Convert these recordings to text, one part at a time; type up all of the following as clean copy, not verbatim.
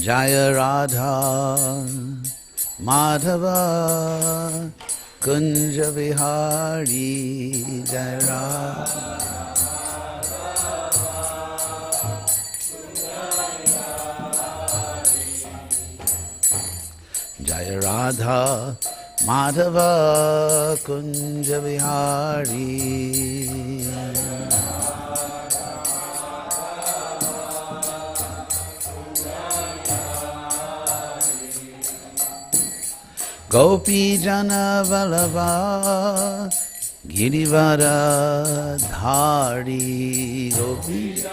Jaya Radha Madhava Kunja Vihari Jaya Radha Jaya Radha Madhava Kunja Vihari Gopi Jana Vallabha Girivara Dhari Gopi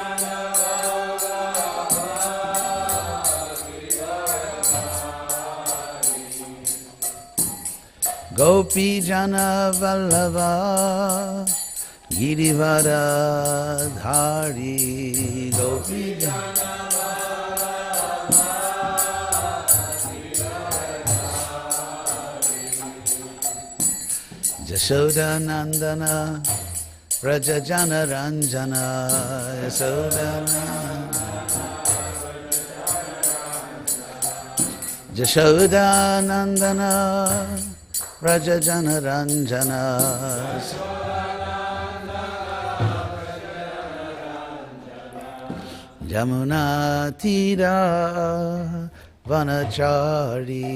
Gopi Jana Vallabha Girivara Dhari Gopi Jana Yashoda Nandana Raja Jana Ranjana Yashoda Yashoda Nandana Raja Jana Ranjana Yamuna Tira Vanachari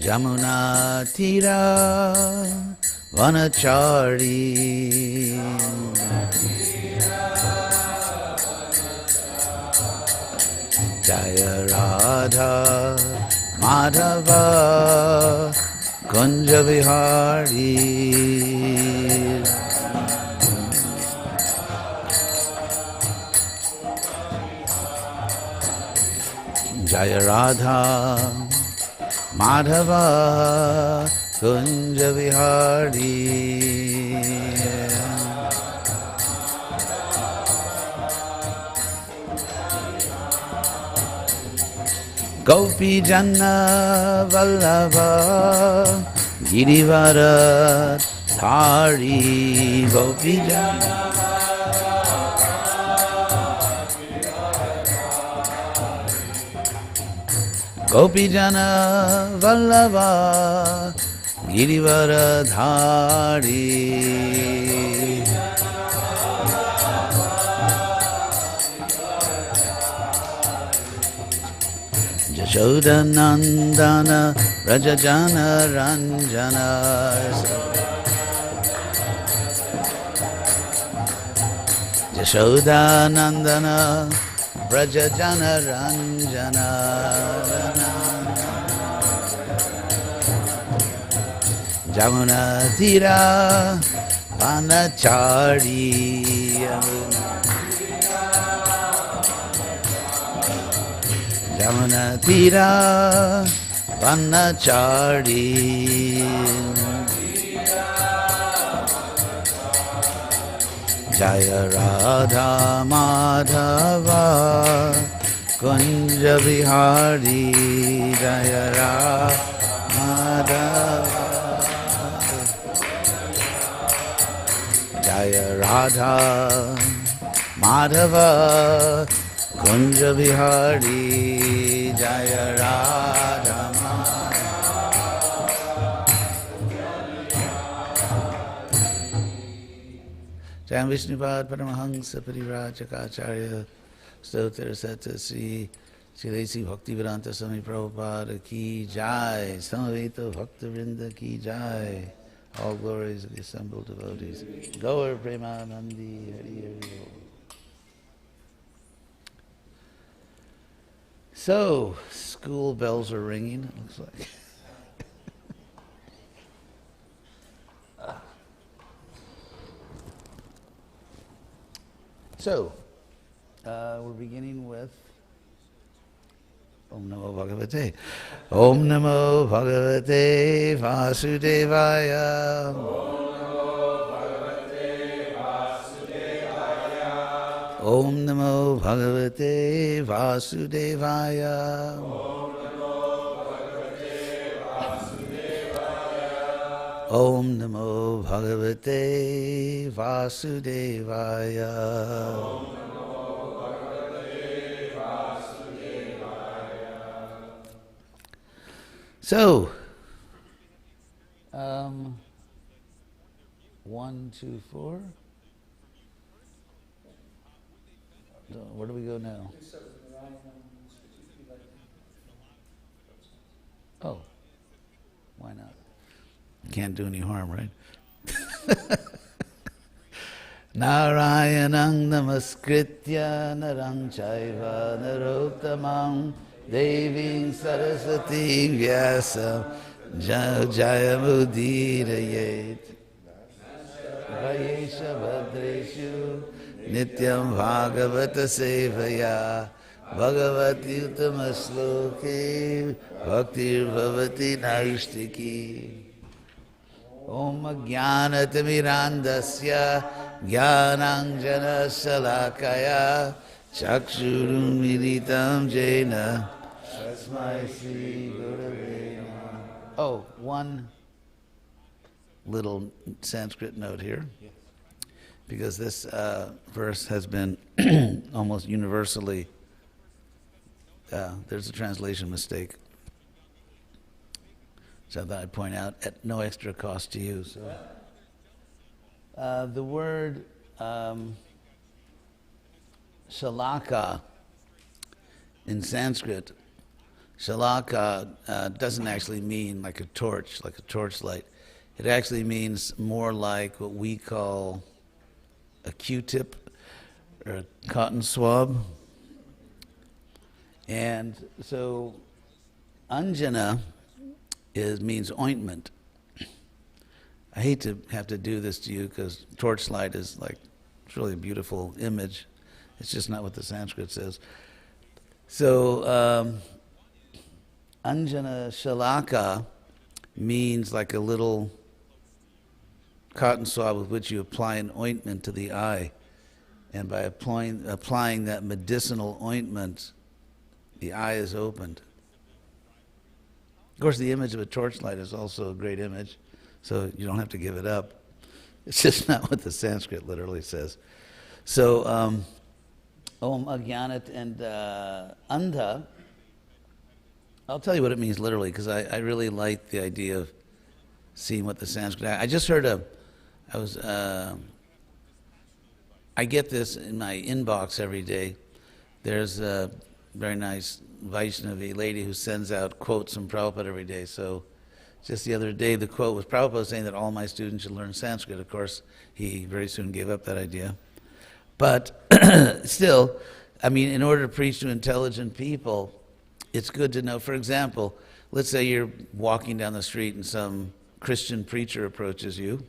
Jamuna Tira Vanachari Jaya Radha Madhava Kunja Vihari Jaya Radha Madhava Kunja Vihari Gopi Jana Vallabha Girivara Dhari Gopi Jana Gopi Jana Vallabha Girivara Dhari Yashoda Nandana Raja Jana Ranjana Yashoda Nandana Raja Jana Ranjana Jamuna Tira Vanachari Jamuna Tira Vanachari Jaya Radha Madhava Kunja Vihari Jaya Radha Madhava Jaya Radha Madhava Kunja Vihari Jaya Radha Jaya Vishnupad Paramahansa Parivrajaka Stotra Sata Sri Shilesi Bhaktivedanta Swami Prabhupada Ki Jai Samaveta Bhaktivinoda Ki Jai. All glories of the assembled devotees. Gaur Premanandi Hari Hari. So, school bells are ringing, it looks like. So, we're beginning with Om Namo Bhagavate. Om Namo Bhagavate Vasudevaya. Om Namo Bhagavate Vasudevaya. Om Namo Bhagavate Vasudevaya. So, 1, 2, 4. Where do we go now? Oh, why not? Can't do any harm, right? Narayanang namaskritya narang chaiva narottamam deving saraswati vyasam jayamudirayet vayesha bhadreshu nityam bhagavata sevaya bhagavati uttamasloke bhaktir bhavati naishtiki. Om Jnanatimirandasya Jnananjana Salakaya Chakshurum Militam Jena Tasmai Sri Gurave Namaha. Oh, one little Sanskrit note here, because this verse has been almost universally, there's a translation mistake. So I thought I'd point out at no extra cost to you. So, the word shalaka in Sanskrit, shalaka doesn't actually mean like a torchlight. It actually means more like what we call a Q-tip or a cotton swab. And so anjana means ointment. I hate to have to do this to you because torchlight is like, it's really a beautiful image. It's just not what the Sanskrit says. So anjana shalaka means like a little cotton swab with which you apply an ointment to the eye. And by applying that medicinal ointment, the eye is opened. Of course, the image of a torchlight is also a great image, so you don't have to give it up. It's just not what the Sanskrit literally says. So, Om Ajnanat and Andha, I'll tell you what it means literally, because I really like the idea of seeing what the Sanskrit. I just heard I get this in my inbox every day. There's a very nice Vaishnavi lady who sends out quotes from Prabhupada every day. So just the other day, the quote was Prabhupada saying that all my students should learn Sanskrit. Of course, he very soon gave up that idea. But still, I mean, in order to preach to intelligent people, it's good to know. For example, let's say you're walking down the street and some Christian preacher approaches you,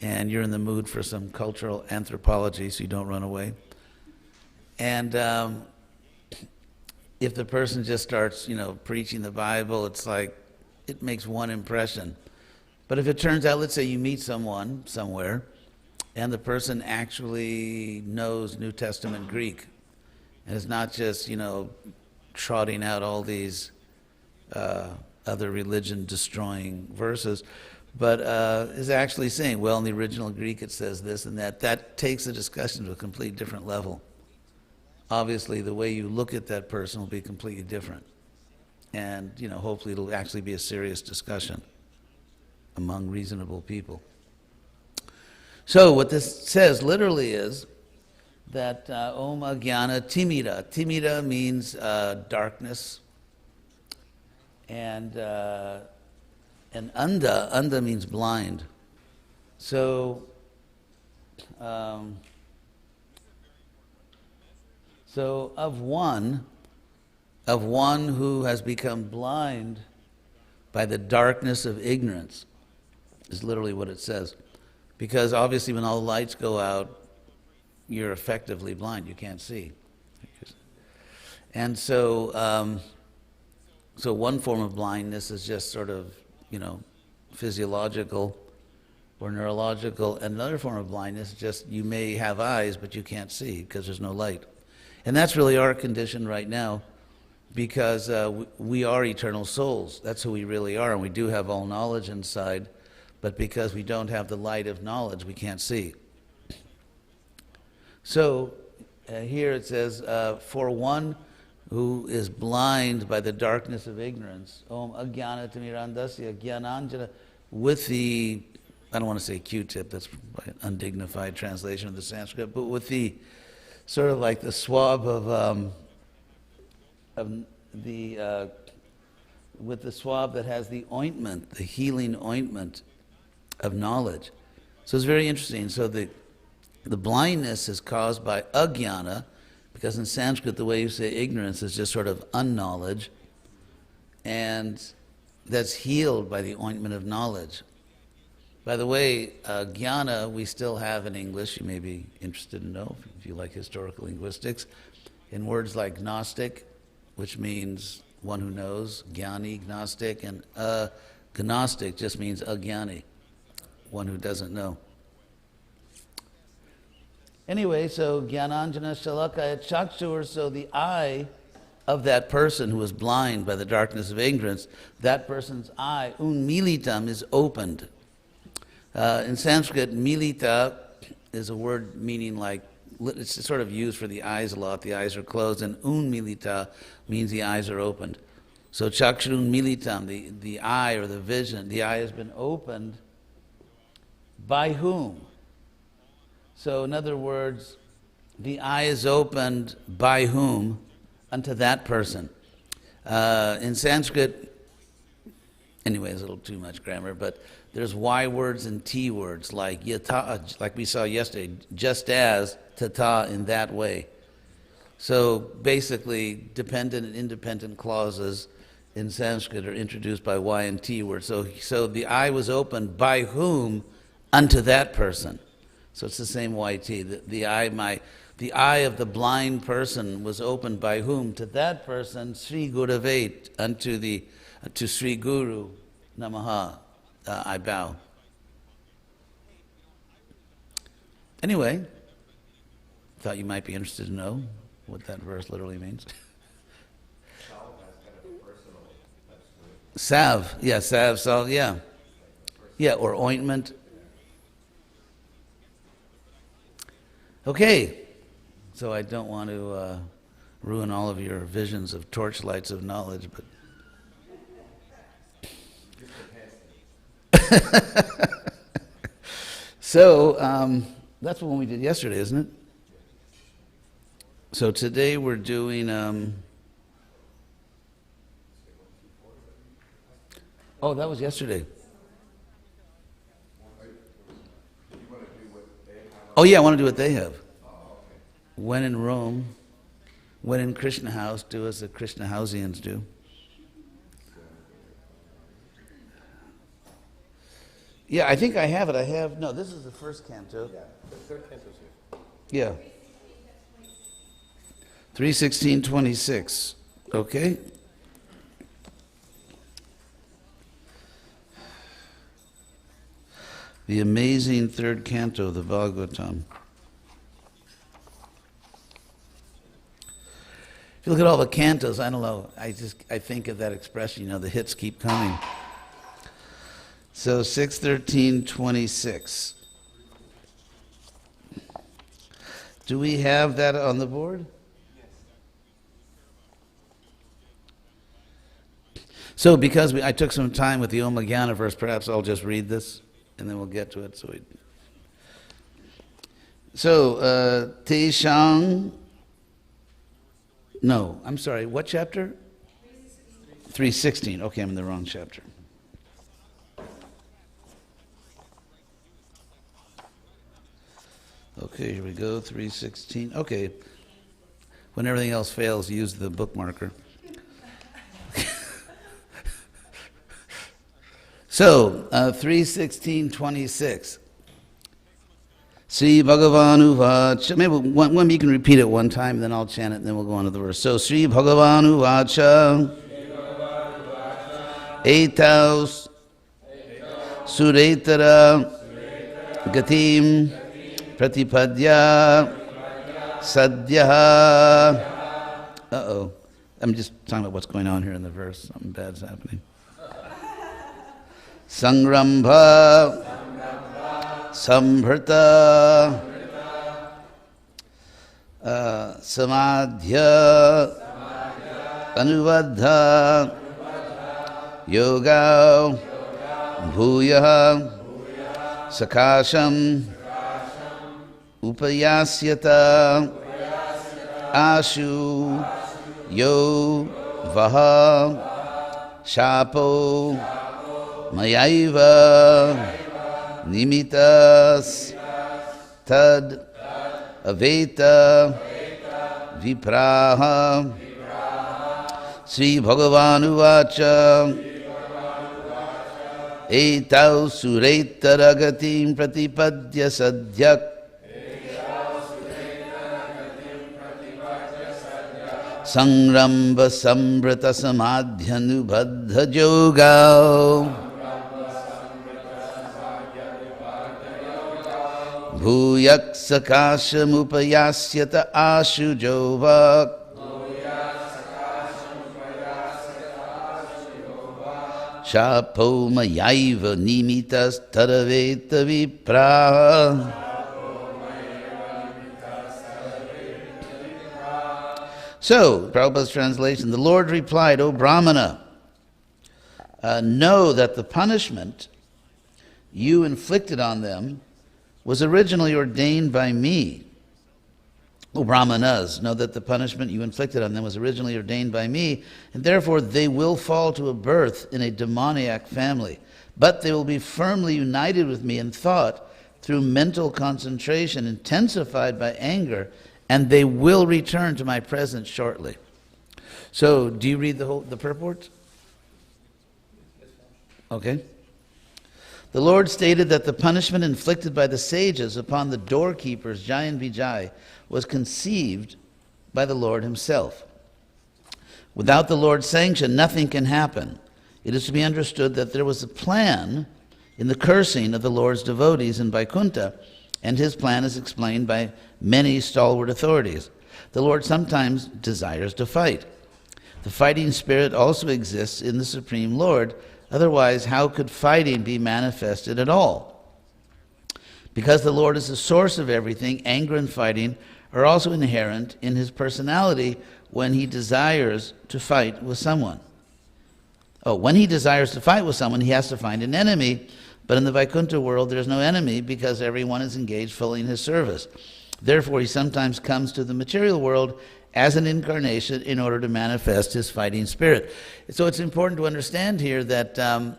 and you're in the mood for some cultural anthropology, so you don't run away. And if the person just starts, preaching the Bible, it's like, it makes one impression. But if it turns out, let's say you meet someone somewhere, and the person actually knows New Testament Greek, and is not just, trotting out all these other religion-destroying verses, but is actually saying, well, in the original Greek it says this and that, that takes the discussion to a completely different level. Obviously, the way you look at that person will be completely different. And, hopefully it'll actually be a serious discussion among reasonable people. So what this says literally is that Om Ajnana Timida. Timida means darkness. And Anda means blind. So, of one who has become blind by the darkness of ignorance is literally what it says. Because obviously when all the lights go out, you're effectively blind. You can't see. And so, so one form of blindness is just sort of, physiological or neurological. And another form of blindness is just you may have eyes, but you can't see because there's no light. And that's really our condition right now. because we are eternal souls. That's who we really are, and we do have all knowledge inside, but because we don't have the light of knowledge, we can't see. So here it says, for one who is blind by the darkness of ignorance, Om Ajnana Timirandasya Jnananjana, with the, I don't want to say Q-tip, that's an undignified translation of the Sanskrit, but with the sort of like the swab with the swab that has the ointment, the healing ointment of knowledge. So it's very interesting. So the blindness is caused by ajnana, because in Sanskrit the way you say ignorance is just sort of unknowledge, and that's healed by the ointment of knowledge. By the way, jnana we still have in English. You may be interested to know if you like historical linguistics, in words like Gnostic, which means one who knows, jnani, Gnostic, and Gnostic just means ajnani, one who doesn't know. Anyway, so Jnananjana Shalakaya Chakshur, so the eye of that person who is blind by the darkness of ignorance, that person's eye, unmilitam, is opened. In Sanskrit, milita is a word meaning like, it's sort of used for the eyes a lot. The eyes are closed, and unmilita means the eyes are opened. So chakshurun militam, the eye or the vision, the eye has been opened by whom? So in other words, the eye is opened by whom? Unto that person. In Sanskrit, anyway, it's a little too much grammar, but there's Y words and T words, like yata, like we saw yesterday, just as, tata, in that way. So basically, dependent and independent clauses in Sanskrit are introduced by Y and T words. So the eye was opened by whom? Unto that person. So it's the same YT. The eye of the blind person was opened by whom? To that person, Sri Gurave, to Sri Guru Namaha. I bow. Anyway, thought you might be interested to know what that verse literally means. Salve, yeah, salve, salt, yeah. Yeah, or ointment. Okay, so I don't want to ruin all of your visions of torchlights of knowledge, but so that's the one we did yesterday, isn't it? So today we're doing oh, that was yesterday. Oh yeah, I want to do what they have. When in Rome, when in Krishna house, do as the Krishna Housians do. Yeah, I think I have it. No, this is the first canto. Yeah, the third canto is here. Yeah. 3:16:26. Okay. The amazing third canto of the Bhagavatam. If you look at all the cantos, I don't know, I think of that expression, the hits keep coming. So 6:13:26. Do we have that on the board? Yes. So because I took some time with the Om Jnana verse, perhaps I'll just read this and then we'll get to it. So Teshang, no, I'm sorry, what chapter? 3:16. Okay, I'm in the wrong chapter. Okay, here we go, 3:16. Okay. When everything else fails, use the bookmarker. So, 3:16:26. Sri Bhagavanu Vacha. Maybe one you can repeat it one time, then I'll chant it, and then we'll go on to the verse. So, Sri Bhagavanu Vacha. Etaus Suretara Gatim Pratipadya Sadhya I'm just talking about what's going on here in the verse. Something bad's happening. Sangrambha, Sambhrta, Samadhya, Anuvadha, Yoga, Bhuya, Sakasham, Upayasyata, Ashu, Yo, Vaha, Shapo, Mayaiva, Nimitas, Tad, Aveta, Vipraha, Sri Bhagavanu Vacha, Etau Suretaragatim Pratipadya Sadhyak, Sangramba Sambrata Samadhyanubadha Yoga, Bhuyak Sakasham Upayasyata Ashu Jovak, Shapo Mayaiva Nimitas Taraveta Vipraha. So, Prabhupada's translation, the Lord replied, O Brahmana, know that the punishment you inflicted on them was originally ordained by me. O Brahmanas, know that the punishment you inflicted on them was originally ordained by me, and therefore they will fall to a birth in a demoniac family. But they will be firmly united with me in thought through mental concentration, intensified by anger, and they will return to my presence shortly. So, do you read the purport? Okay. The Lord stated that the punishment inflicted by the sages upon the doorkeepers, Jai and Vijay, was conceived by the Lord himself. Without the Lord's sanction, nothing can happen. It is to be understood that there was a plan in the cursing of the Lord's devotees in Vaikuntha, and his plan is explained by many stalwart authorities. The Lord sometimes desires to fight. The fighting spirit also exists in the Supreme Lord. Otherwise, how could fighting be manifested at all? Because the Lord is the source of everything, anger and fighting are also inherent in his personality when he desires to fight with someone. When he desires to fight with someone, he has to find an enemy. But in the Vaikuntha world, there's no enemy because everyone is engaged fully in his service. Therefore, he sometimes comes to the material world as an incarnation in order to manifest his fighting spirit. So it's important to understand here that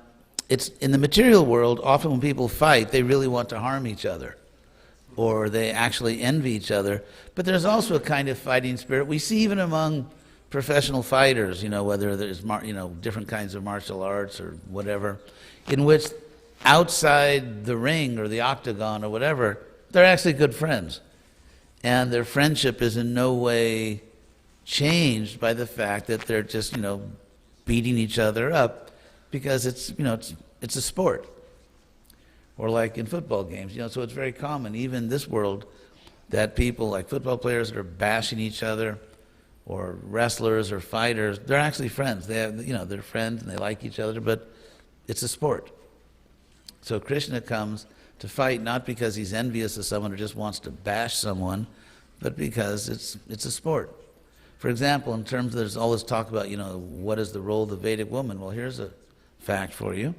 it's in the material world, often when people fight, they really want to harm each other, or they actually envy each other. But there's also a kind of fighting spirit we see even among professional fighters, whether there's different kinds of martial arts or whatever, in which outside the ring or the octagon or whatever, they're actually good friends. And their friendship is in no way changed by the fact that they're just, beating each other up, because it's a sport. Or like in football games, so it's very common, even in this world, that people like football players that are bashing each other, or wrestlers or fighters, they're actually friends. They have, they're friends and they like each other, but it's a sport. So Krishna comes to fight not because he's envious of someone or just wants to bash someone, but because it's a sport. For example, in terms of, there's all this talk about, what is the role of the Vedic woman? Well, here's a fact for you,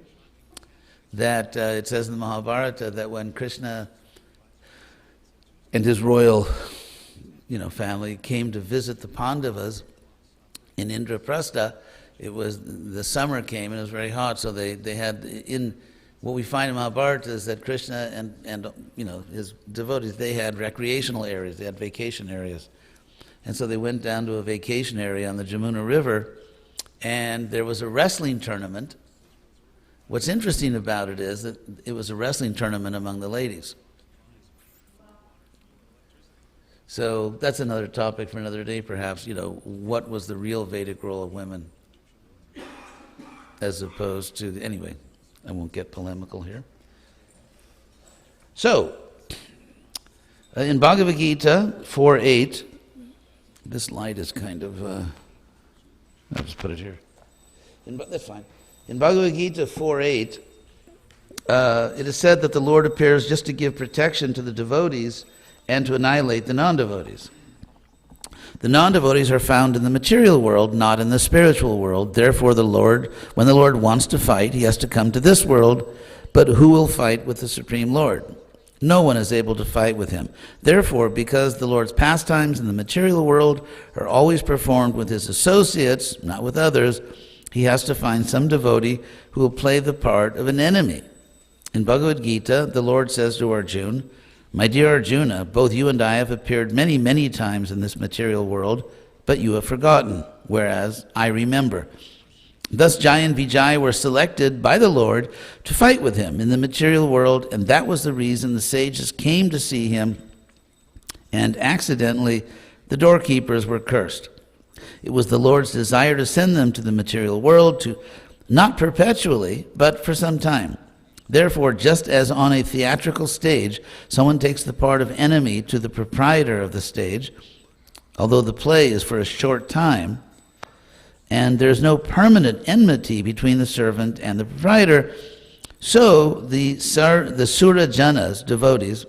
that it says in the Mahabharata that when Krishna and his royal, family came to visit the Pandavas in Indraprastha, the summer came and it was very hot, so they had, what we find in Mahabharata is that Krishna and his devotees, they had recreational areas, they had vacation areas. And so they went down to a vacation area on the Jamuna River, and there was a wrestling tournament. What's interesting about it is that it was a wrestling tournament among the ladies. So that's another topic for another day, perhaps, what was the real Vedic role of women as opposed to, anyway, I won't get polemical here. So, in Bhagavad Gita 4.8, this light is kind of I'll just put it here. That's fine. In Bhagavad Gita 4:8, it is said that the Lord appears just to give protection to the devotees and to annihilate the non-devotees. The non-devotees are found in the material world, not in the spiritual world. Therefore, when the Lord wants to fight, he has to come to this world. But who will fight with the Supreme Lord? No one is able to fight with him. Therefore, because the Lord's pastimes in the material world are always performed with his associates, not with others, he has to find some devotee who will play the part of an enemy. In Bhagavad Gita, the Lord says to Arjuna, "My dear Arjuna, both you and I have appeared many, many times in this material world, but you have forgotten, whereas I remember." Thus Jai and Vijay were selected by the Lord to fight with him in the material world, and that was the reason the sages came to see him, and accidentally the doorkeepers were cursed. It was the Lord's desire to send them to the material world, to not perpetually, but for some time. Therefore, just as on a theatrical stage, someone takes the part of enemy to the proprietor of the stage, although the play is for a short time, and there's no permanent enmity between the servant and the proprietor, so the Sura Janas, devotees,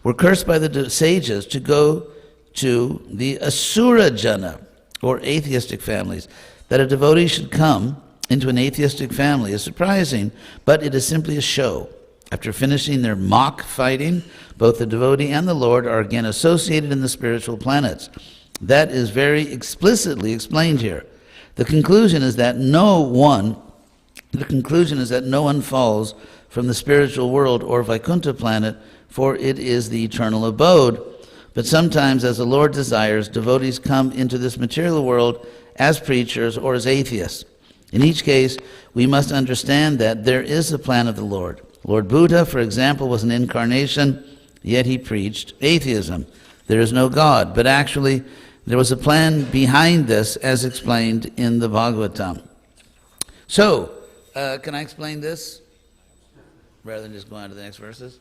were cursed by the sages to go to the Asura Jana, or atheistic families. That a devotee should come into an atheistic family is surprising, but it is simply a show. After finishing their mock fighting, both the devotee and the Lord are again associated in the spiritual planets. That is very explicitly explained here. The conclusion is that no one falls from the spiritual world or Vaikuntha planet, for it is the eternal abode. But sometimes, as the Lord desires, devotees come into this material world as preachers or as atheists. In each case, we must understand that there is a plan of the Lord. Lord Buddha, for example, was an incarnation, yet he preached atheism. There is no God, but actually there was a plan behind this, as explained in the Bhagavatam. So, can I explain this? Rather than just go on to the next verses?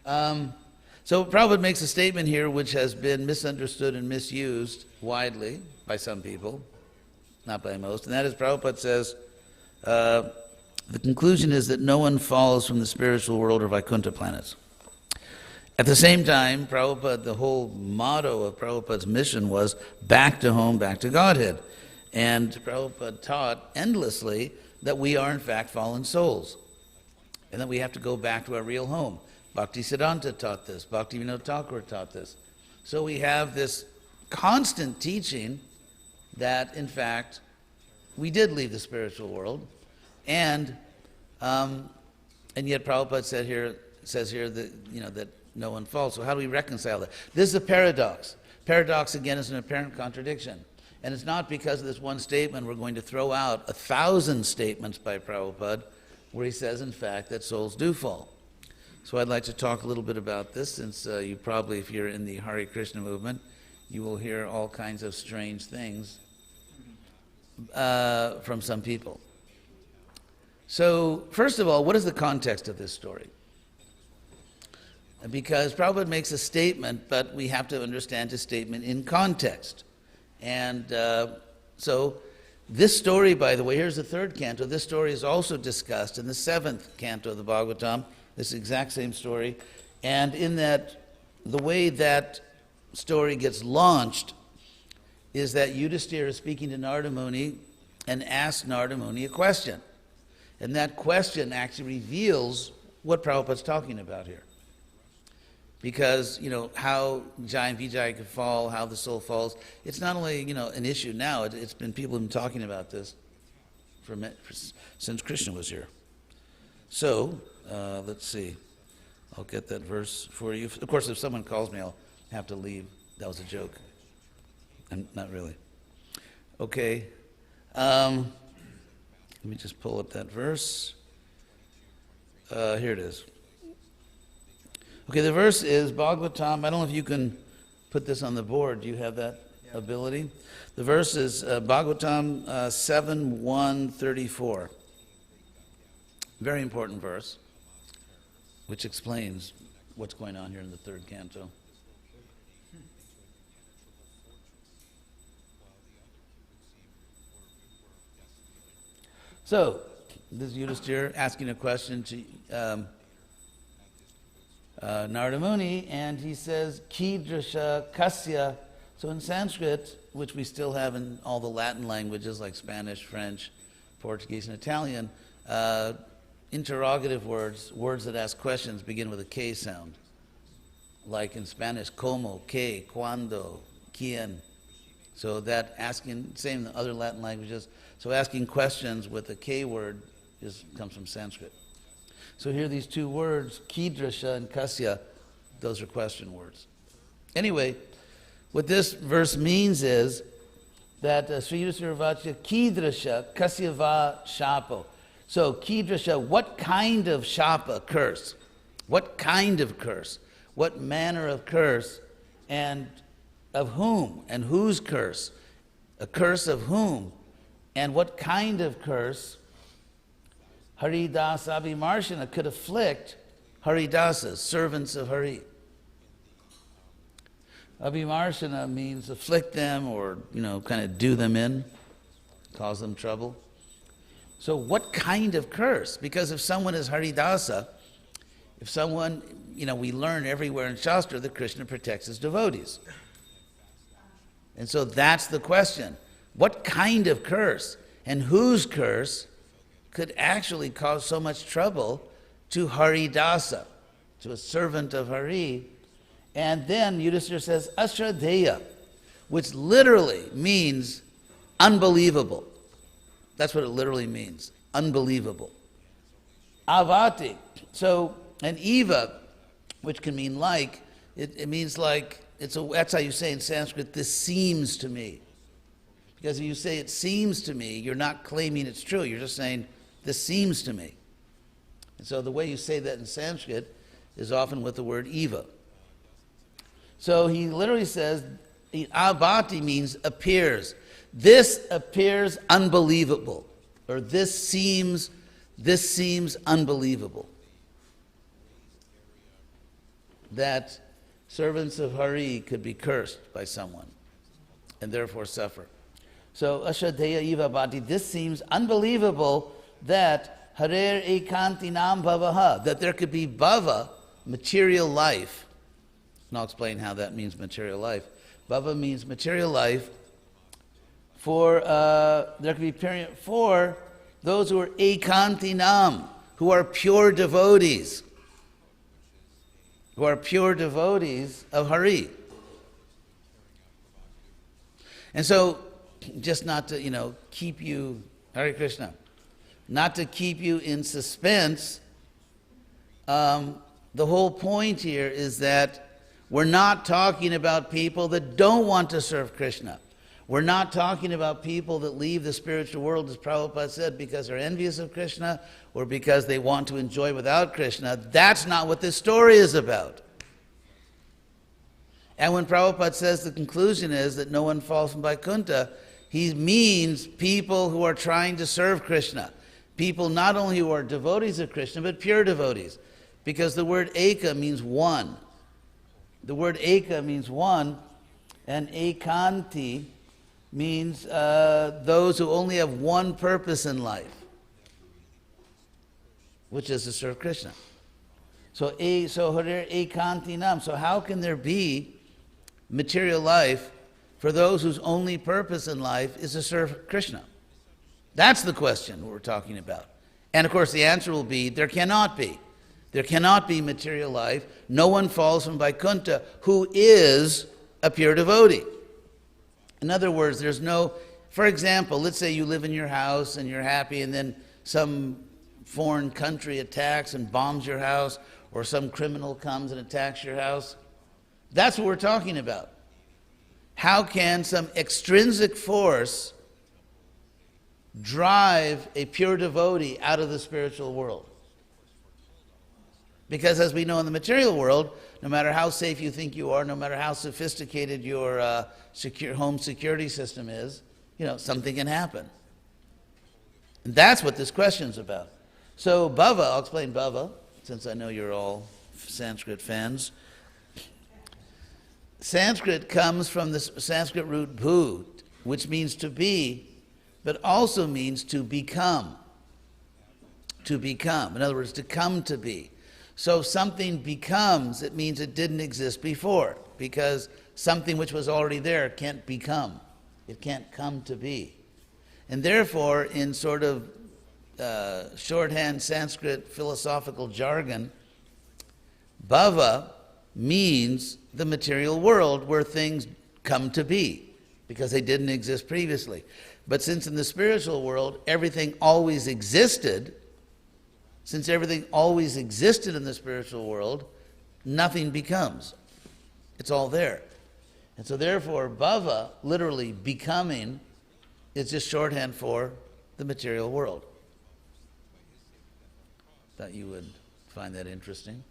So Prabhupada makes a statement here which has been misunderstood and misused widely by some people, not by most, and that is Prabhupada says, the conclusion is that no one falls from the spiritual world or Vaikuntha planets. At the same time, Prabhupada, the whole motto of Prabhupada's mission was back to home, back to Godhead. And Prabhupada taught endlessly that we are in fact fallen souls, and that we have to go back to our real home. Bhaktisiddhanta taught this, Bhaktivinoda Thakur taught this. So we have this constant teaching that, in fact, we did leave the spiritual world, and yet Prabhupada says here that that no one falls. So how do we reconcile that? This is a paradox. Paradox, again, is an apparent contradiction. And it's not because of this one statement we're going to throw out 1,000 statements by Prabhupada where he says, in fact, that souls do fall. So I'd like to talk a little bit about this, since you probably, if you're in the Hare Krishna movement, you will hear all kinds of strange things from some people. So, first of all, what is the context of this story? Because Prabhupada makes a statement, but we have to understand his statement in context. And so this story, by the way, here's the third canto. This story is also discussed in the seventh canto of the Bhagavatam, this exact same story. And in that, the way that story gets launched is that Yudhisthira is speaking to Narada Muni and asks Narada Muni a question. And that question actually reveals what Prabhupada's talking about here. Because, how Jai and Vijay could fall, how the soul falls, it's not only, an issue now, it's been, people have been talking about this since Krishna was here. So, let's see. I'll get that verse for you. Of course, if someone calls me, I'll have to leave. That was a joke. And not really. Okay. Let me just pull up that verse. Here it is. Okay, the verse is Bhagavatam. I don't know if you can put this on the board. Do you have that ability? The verse is Bhagavatam 7:134. Very important verse, which explains what's going on here in the third canto. So, this is Yudhisthira asking a question to Narada Muni, and he says, Kidrasha Kasya. So in Sanskrit, which we still have in all the Latin languages like Spanish, French, Portuguese, and Italian, interrogative words, words that ask questions, begin with a K sound. Like in Spanish, como, que, cuando, quién. So that asking, same in other Latin languages, so asking questions with a K word comes from Sanskrit. So here these two words, kidrasha and kasya, those are question words. Anyway, what this verse means is that Sri Yudhisthira Vacha kidrasha kasya va shapo. So kidrasha, what kind of shapa, curse? What kind of curse? What manner of curse? And of whom? And whose curse? A curse of whom? And what kind of curse? Haridas Abhimarshana could afflict Haridasas, servants of Hari. Abhimarshana means afflict them or, kind of do them in, cause them trouble. So what kind of curse? Because if someone is Haridasa, if someone, we learn everywhere in Shastra that Krishna protects his devotees. And so that's the question. What kind of curse and whose curse could actually cause so much trouble to Haridasa, to a servant of Hari? And then Yudhisthira says, Ashraddheya, which literally means unbelievable. That's what it literally means, unbelievable. Avati, so an eva, which can mean like, it means like, that's how you say in Sanskrit, this seems to me. Because if you say it seems to me, you're not claiming it's true, you're just saying, this seems to me. And so the way you say that in Sanskrit is often with the word eva. So he literally says, abhati means appears. This appears unbelievable. Or this seems unbelievable. That servants of Hari could be cursed by someone and therefore suffer. So, Ashraddheya Eva Bhati, this seems unbelievable that Harer Ekantinam Bhavaha, that there could be bhava, material life. And I'll explain how that means material life. Bhava means material life for, there could be period for those who are Ekantinam, who are pure devotees. Who are pure devotees of Hari. And so, just not to, keep you, Hare Krishna, not to keep you in suspense, the whole point here is that we're not talking about people that don't want to serve Krishna. We're not talking about people that leave the spiritual world, as Prabhupada said, because they're envious of Krishna or because they want to enjoy without Krishna. That's not what this story is about. And when Prabhupada says the conclusion is that no one falls from Vaikuntha, he means people who are trying to serve Krishna. People not only who are devotees of Krishna, but pure devotees. Because the word eka means one. The word eka means one, and ekanti means those who only have one purpose in life, which is to serve Krishna. So Harer ekantinam. So how can there be material life for those whose only purpose in life is to serve Krishna? That's the question we're talking about. And of course the answer will be, there cannot be. There cannot be material life. No one falls from Vaikuntha who is a pure devotee. In other words, there's no, for example, let's say you live in your house and you're happy and then some foreign country attacks and bombs your house, or some criminal comes and attacks your house. That's what we're talking about. How can some extrinsic force drive a pure devotee out of the spiritual world? Because as we know in the material world, no matter how safe you think you are, no matter how sophisticated your home security system is, something can happen. And that's what this question's about. So bhava, I'll explain bhava, since I know you're all Sanskrit fans. Sanskrit comes from the Sanskrit root bhu, which means to be, but also means to become. to become. In other words, to come to be. So if something becomes, it means it didn't exist before, because something which was already there can't become. It can't come to be. And therefore, in sort of shorthand Sanskrit philosophical jargon, bhava means the material world where things come to be, because they didn't exist previously. But since in the spiritual world everything always existed, since everything always existed in the spiritual world, nothing becomes. It's all there. And so therefore, bhava, literally becoming, is just shorthand for the material world. Thought you would find that interesting.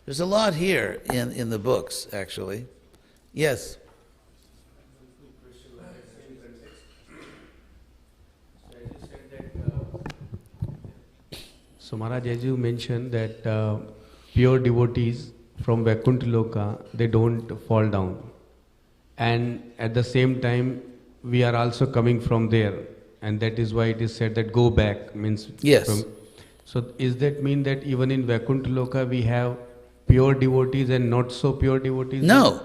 There's a lot here in the books, actually. Yes? So Maharaj, as you mentioned that pure devotees from Vaikuntha Loka, they don't fall down. And at the same time, we are also coming from there. And that is why it is said that go back, means... Yes. So is that mean that even in Vaikuntha Loka we have pure devotees and not so pure devotees? No,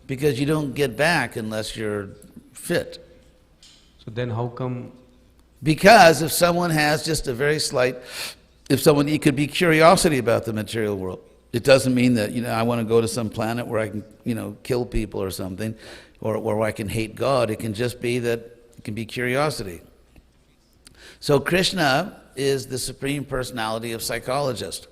because you don't get back unless you're fit. So then how come... Because if someone has just a very slight... it could be curiosity about the material world. It doesn't mean that, I want to go to some planet where I can, kill people or something, or where I can hate God. It can just be that it can be curiosity. So Krishna is the Supreme Personality of Psychologist.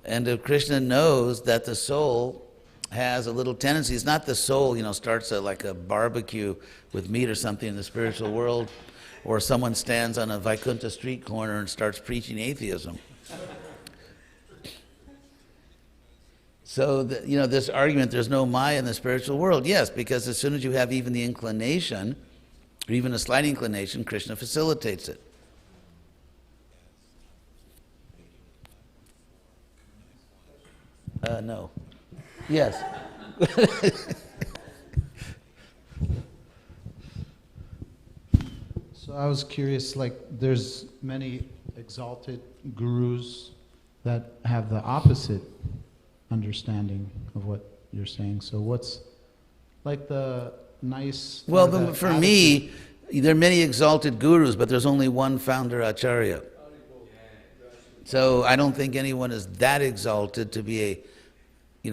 And if Krishna knows that the soul has a little tendency, it's not the soul, starts like a barbecue with meat or something in the spiritual world, or someone stands on a Vaikuntha street corner and starts preaching atheism. So, this argument, there's no Maya in the spiritual world. Yes, because as soon as you have even the inclination, or even a slight inclination, Krishna facilitates it. No. Yes. So I was curious, there's many exalted gurus that have the opposite understanding of what you're saying. So what's the nice... Well, for me, there are many exalted gurus, but there's only one founder acharya. So I don't think anyone is that exalted to be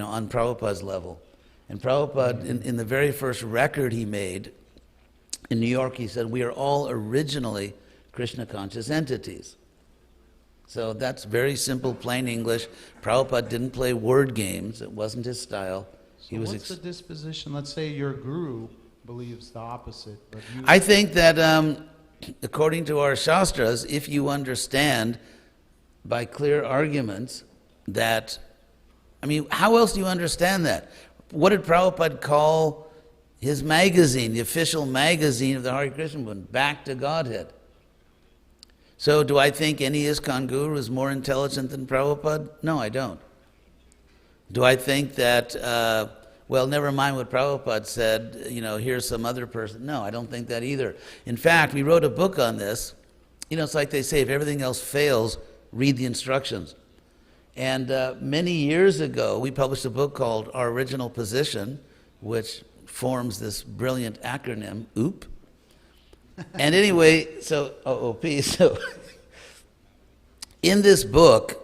on Prabhupada's level. And Prabhupada, in the very first record he made in New York, he said, we are all originally Krishna conscious entities. So that's very simple, plain English. Prabhupada didn't play word games. It wasn't his style. So what's the disposition? Let's say your guru believes the opposite. But I think that according to our Shastras, if you understand by clear arguments that, how else do you understand that? What did Prabhupada call his magazine, the official magazine of the Hare Krishna movement, Back to Godhead? So do I think any ISKCON guru is more intelligent than Prabhupada? No, I don't. Do I think that, never mind what Prabhupada said, here's some other person? No, I don't think that either. In fact, we wrote a book on this. It's like they say, if everything else fails, read the instructions. And many years ago, we published a book called Our Original Position, which forms this brilliant acronym, OOP. And anyway, so, OOP, so in this book,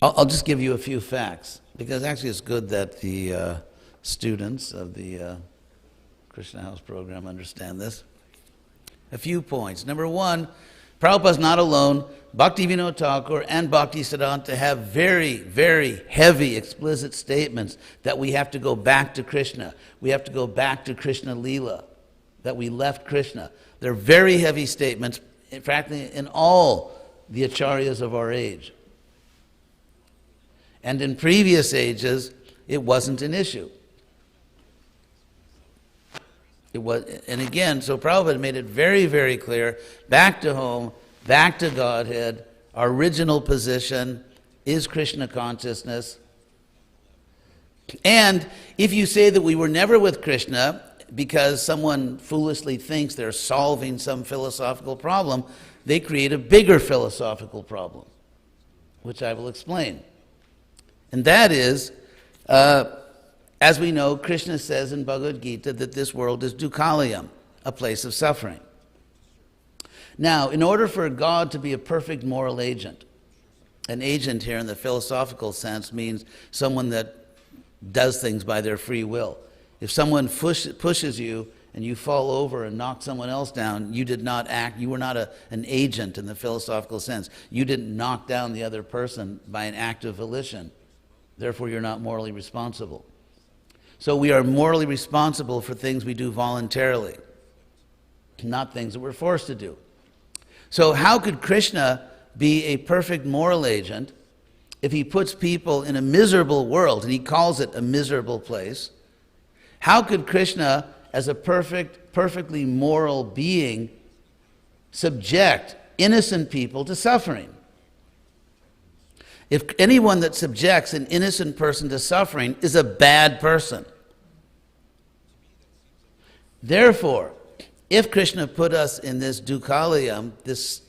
I'll just give you a few facts, because actually it's good that the students of the Krishna House program understand this. A few points. Number one, Prabhupada's not alone. Bhaktivinoda Thakur and Bhaktisiddhanta have very, very heavy, explicit statements that we have to go back to Krishna. We have to go back to Krishna Leela, that we left Krishna. They're very heavy statements, in fact, in all the acharyas of our age. And in previous ages, it wasn't an issue. And again, so Prabhupada made it very, very clear, back to home, back to Godhead, our original position is Krishna consciousness. And if you say that we were never with Krishna because someone foolishly thinks they're solving some philosophical problem, they create a bigger philosophical problem, which I will explain. And that is, as we know, Krishna says in Bhagavad Gita that this world is dukkhalayam, a place of suffering. Now, in order for God to be a perfect moral agent, an agent here in the philosophical sense means someone that does things by their free will. If someone pushes you and you fall over and knock someone else down, you did not act, you were not an agent in the philosophical sense. You didn't knock down the other person by an act of volition. Therefore, you're not morally responsible. So we are morally responsible for things we do voluntarily, not things that we're forced to do. So how could Krishna be a perfect moral agent if he puts people in a miserable world, and he calls it a miserable place? How could Krishna, as a perfectly moral being, subject innocent people to suffering? If anyone that subjects an innocent person to suffering is a bad person. Therefore, if Krishna put us in this dukkhalayam, this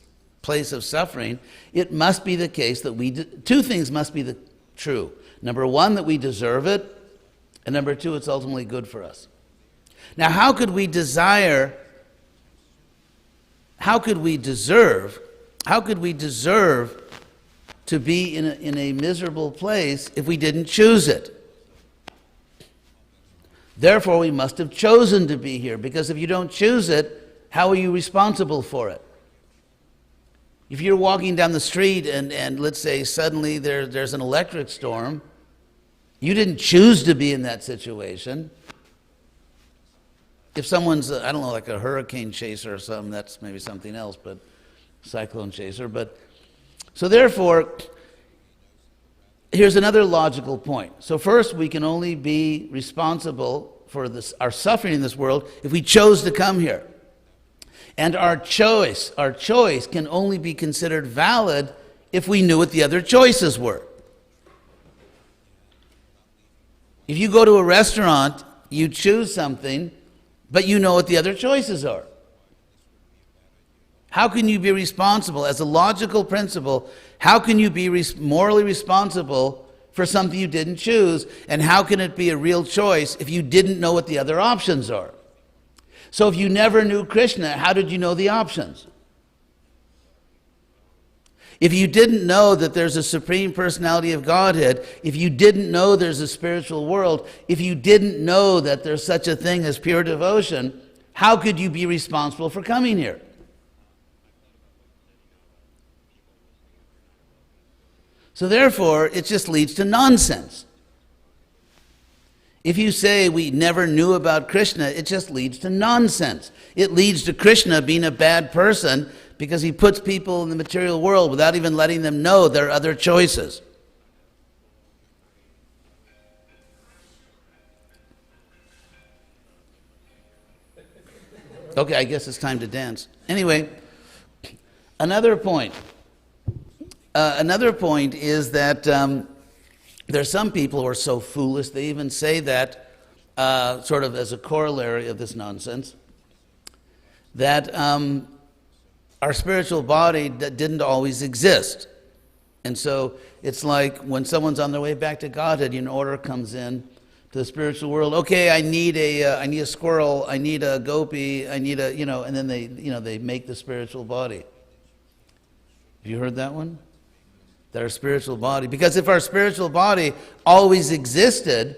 place of suffering, it must be the case that two things must be true. Number one, that we deserve it, and number two, it's ultimately good for us. Now, how could we deserve to be in a miserable place if we didn't choose it? Therefore, we must have chosen to be here, because if you don't choose it, how are you responsible for it? If you're walking down the street and let's say suddenly there's an electric storm, you didn't choose to be in that situation. If someone's, I don't know, like a hurricane chaser or something, that's maybe something else, but cyclone chaser. But so therefore, here's another logical point. So first, we can only be responsible for our suffering in this world if we chose to come here. And our choice can only be considered valid if we knew what the other choices were. If you go to a restaurant, you choose something, but you know what the other choices are. How can you be responsible, as a logical principle, how can you be morally responsible for something you didn't choose? And how can it be a real choice if you didn't know what the other options are? So if you never knew Krishna, how did you know the options? If you didn't know that there's a Supreme Personality of Godhead, if you didn't know there's a spiritual world, if you didn't know that there's such a thing as pure devotion, how could you be responsible for coming here? So therefore, it just leads to nonsense. If you say we never knew about Krishna, it just leads to nonsense. It leads to Krishna being a bad person because he puts people in the material world without even letting them know there are other choices. Okay, I guess it's time to dance. Anyway, another point. Another point is that there are some people who are so foolish, they even say that, sort of as a corollary of this nonsense, that our spiritual body didn't always exist. And so it's like when someone's on their way back to Godhead, an order comes in to the spiritual world. Okay, I need a squirrel, I need a gopi, I need a, and then they make the spiritual body. Have you heard that one? That our spiritual body, because if our spiritual body always existed,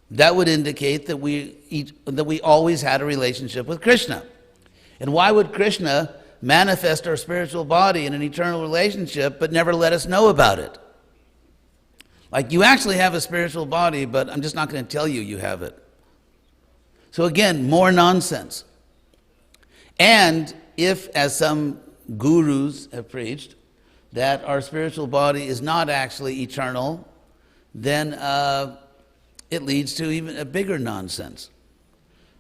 that would indicate that we always had a relationship with Krishna. And why would Krishna manifest our spiritual body in an eternal relationship but never let us know about it? Like, you actually have a spiritual body, but I'm just not going to tell you have it. So again, more nonsense. And if, as some gurus have preached, that our spiritual body is not actually eternal, then it leads to even a bigger nonsense,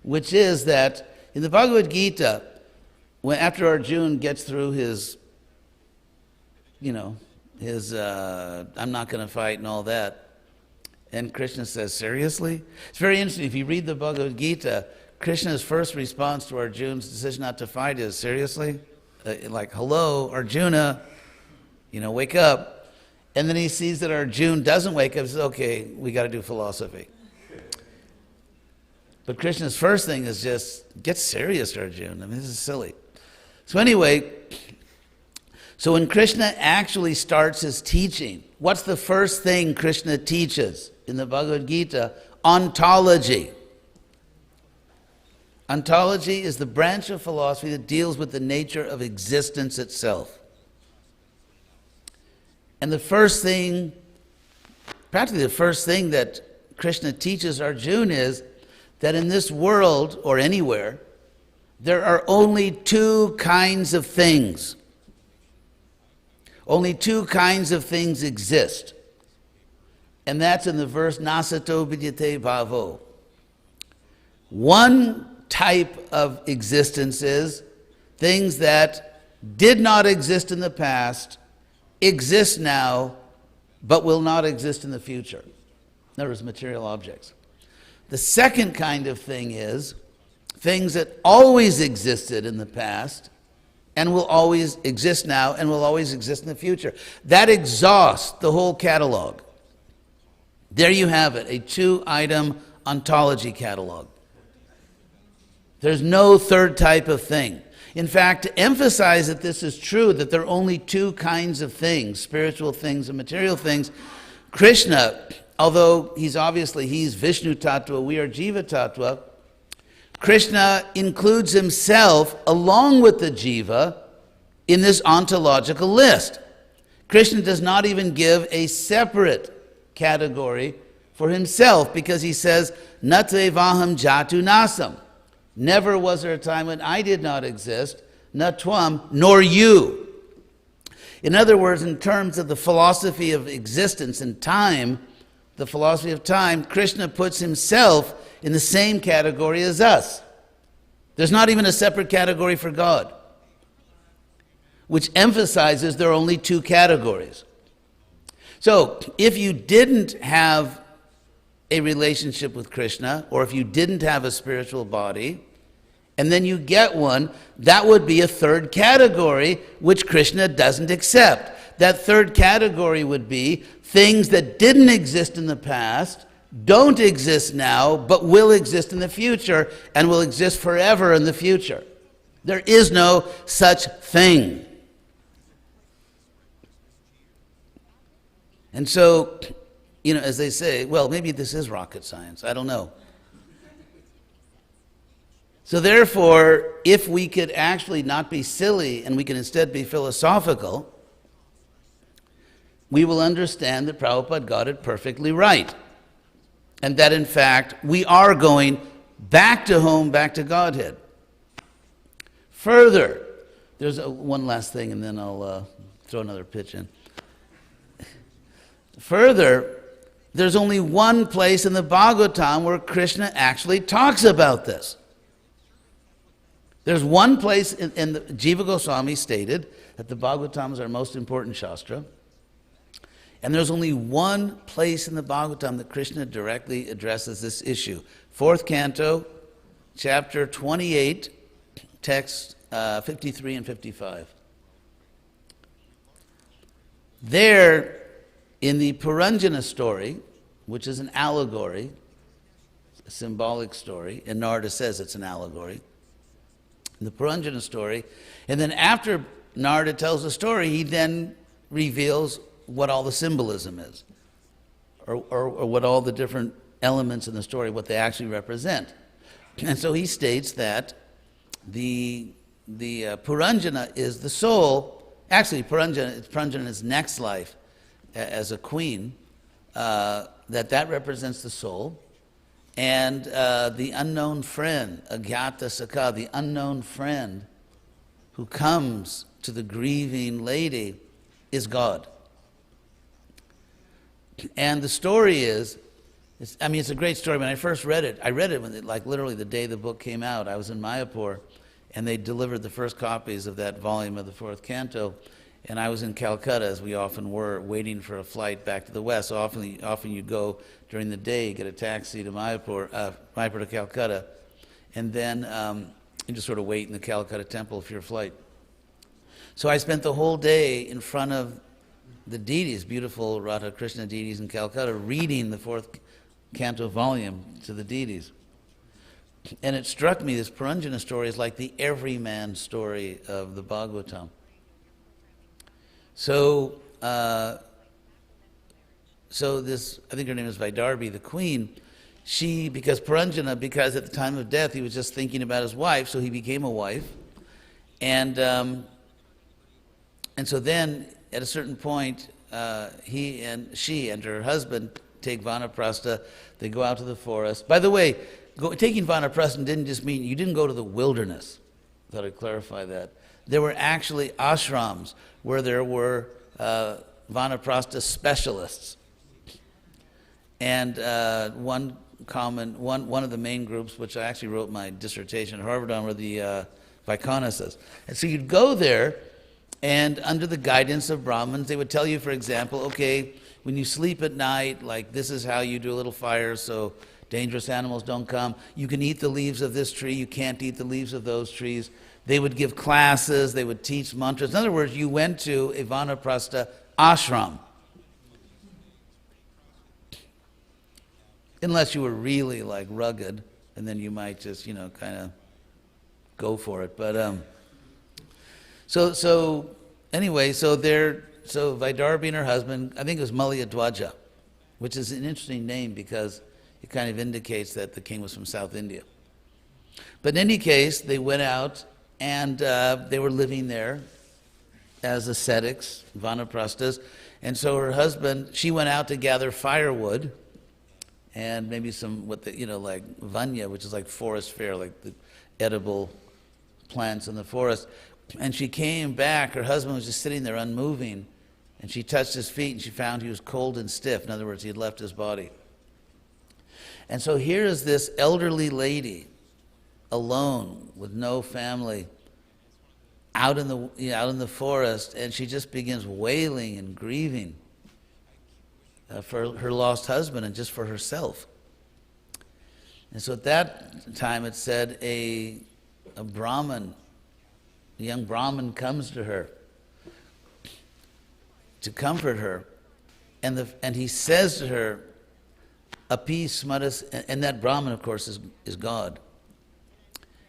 which is that in the Bhagavad Gita, after Arjuna gets through his I'm not going to fight and all that, and Krishna says, seriously? It's very interesting. If you read the Bhagavad Gita, Krishna's first response to Arjuna's decision not to fight is, seriously? like, hello, Arjuna, wake up. And then he sees that Arjuna doesn't wake up and says, okay, we got to do philosophy. But Krishna's first thing is just, get serious, Arjuna. I mean, this is silly. So anyway, so when Krishna actually starts his teaching, what's the first thing Krishna teaches in the Bhagavad Gita? Ontology. Ontology is the branch of philosophy that deals with the nature of existence itself. And the first thing, practically the first thing that Krishna teaches Arjuna is that in this world, or anywhere, there are only two kinds of things. Only two kinds of things exist. And that's in the verse, Nasato vidyate bhavo. One type of existence is things that did not exist in the past, exist now, but will not exist in the future. In other words, material objects. The second kind of thing is things that always existed in the past and will always exist now and will always exist in the future. That exhausts the whole catalog. There you have it, a 2-item ontology catalog. There's no third type of thing. In fact, to emphasize that this is true, that there are only two kinds of things, spiritual things and material things, Krishna, although he's Vishnu Tattva, we are Jiva Tattva, Krishna includes himself along with the Jiva in this ontological list. Krishna does not even give a separate category for himself because he says, Nate vaham jatu nasam. Never was there a time when I did not exist, na tvam, nor you. In other words, in terms of the philosophy of existence and time, the philosophy of time, Krishna puts himself in the same category as us. There's not even a separate category for God, which emphasizes there are only two categories. So, if you didn't have a relationship with Krishna, or if you didn't have a spiritual body, and then you get one, that would be a third category which Krishna doesn't accept. That third category would be things that didn't exist in the past, don't exist now, but will exist in the future, and will exist forever in the future. There is no such thing. And so, as they say, well, maybe this is rocket science, I don't know. So therefore, if we could actually not be silly and we can instead be philosophical, we will understand that Prabhupada got it perfectly right. And that in fact, we are going back to home, back to Godhead. Further, there's one last thing and then I'll throw another pitch in. Further, there's only one place in the Bhagavatam where Krishna actually talks about this. There's one place in the Jiva Goswami stated that the Bhagavatam is our most important Shastra. And there's only one place in the Bhagavatam that Krishna directly addresses this issue. 4th canto, chapter 28, text 53 and 55. There, in the Puranjana story, which is an allegory, a symbolic story, and Narada says it's an allegory, in the Puranjana story, and then after Narada tells the story, he then reveals what all the symbolism is, or what all the different elements in the story, what they actually represent. And so he states that the Puranjana is the soul. Actually, Puranjana is next life as a queen, that represents the soul. And the unknown friend, Agyata Sakha, the unknown friend who comes to the grieving lady is God. And the story is, it's a great story. When I first read it, I read it when literally the day the book came out. I was in Mayapur, and they delivered the first copies of that volume of the 4th canto. And I was in Calcutta, as we often were, waiting for a flight back to the west. So often you go during the day, get a taxi to Mayapur to Calcutta, and then you just sort of wait in the Calcutta temple for your flight. So I spent the whole day in front of the deities, beautiful Radha Krishna deities in Calcutta, reading the fourth canto volume to the deities. And it struck me, this Puranjana story is like the everyman story of the Bhagavatam. So this, I think her name is Vaidarbi, the queen, because at the time of death he was just thinking about his wife, so he became a wife. And so then, at a certain point, she and her husband take vanaprastha. They go out to the forest. By the way, taking vanaprastha didn't just mean you didn't go to the wilderness. I thought I'd clarify that. There were actually ashrams where there were vanaprastha specialists. And one of the main groups, which I actually wrote my dissertation at Harvard on, were the Vaikanasas. And so you'd go there, and under the guidance of Brahmins, they would tell you, for example, okay, when you sleep at night, like this is how you do a little fire so dangerous animals don't come. You can eat the leaves of this tree, you can't eat the leaves of those trees. They would give classes, they would teach mantras. In other words, you went to a vanaprastha ashram. Unless you were really like rugged, and then you might just, kind of go for it. But so Vaidarbi and her husband, I think it was Malayadwaja, which is an interesting name because it kind of indicates that the king was from South India. But in any case, they went out and they were living there as ascetics, vanaprasthas. And so her husband, she went out to gather firewood and maybe some, like vanya, which is like forest fare, like the edible plants in the forest. And she came back, her husband was just sitting there unmoving, and she touched his feet and she found he was cold and stiff. In other words, he had left his body. And so here is this elderly lady, alone, with no family, out in the forest, and she just begins wailing and grieving for her lost husband and just for herself. And so at that time it said a Brahmin, a young Brahmin comes to her to comfort her, and he says to her, Api smaras, and that Brahmin, of course, is God.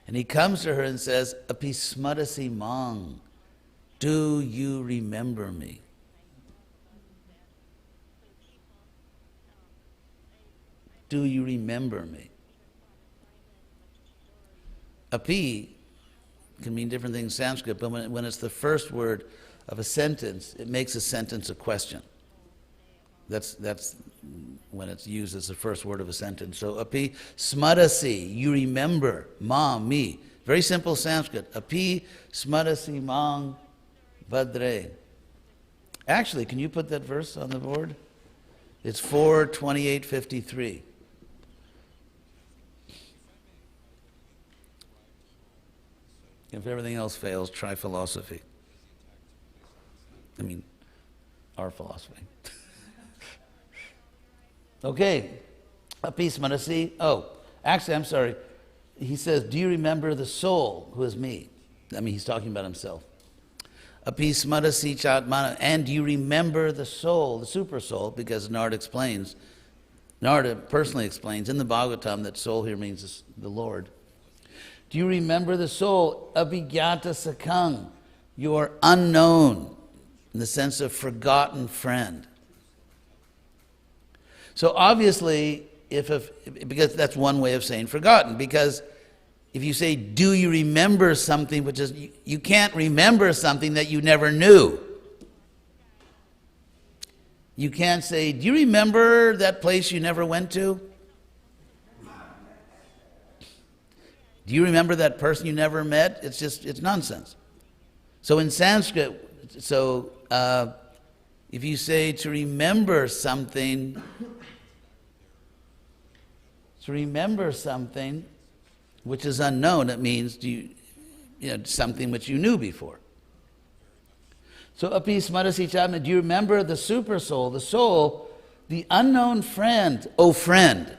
And he comes to her and says, Api smarasi mang, do you remember me? Do you remember me? Api can mean different things in Sanskrit, but when it's the first word of a sentence, it makes a sentence a question. That's when it's used as the first word of a sentence. So api smarasi, you remember, ma, me. Very simple Sanskrit. Api smarasi mang vadre. Actually, can you put that verse on the board? It's 4:28:53. If everything else fails, try philosophy. I mean, our philosophy. Okay. Api smarasi. Oh, actually, I'm sorry. He says, do you remember the soul who is me? I mean, he's talking about himself. Api smarasi chatmana. And do you remember the soul, the super soul? Because Narada personally explains in the Bhagavatam that soul here means the Lord. Do you remember the soul? Abhigyata sakang, your unknown, in the sense of forgotten friend. So obviously, because that's one way of saying forgotten, because if you say, do you remember something, which is, you can't remember something that you never knew. You can't say, do you remember that place you never went to? Do you remember that person you never met? It's nonsense. So in Sanskrit, if you say to remember something, which is unknown, it means something which you knew before. So api smarasi chatma, do you remember the super soul, the soul, the unknown friend, O friend?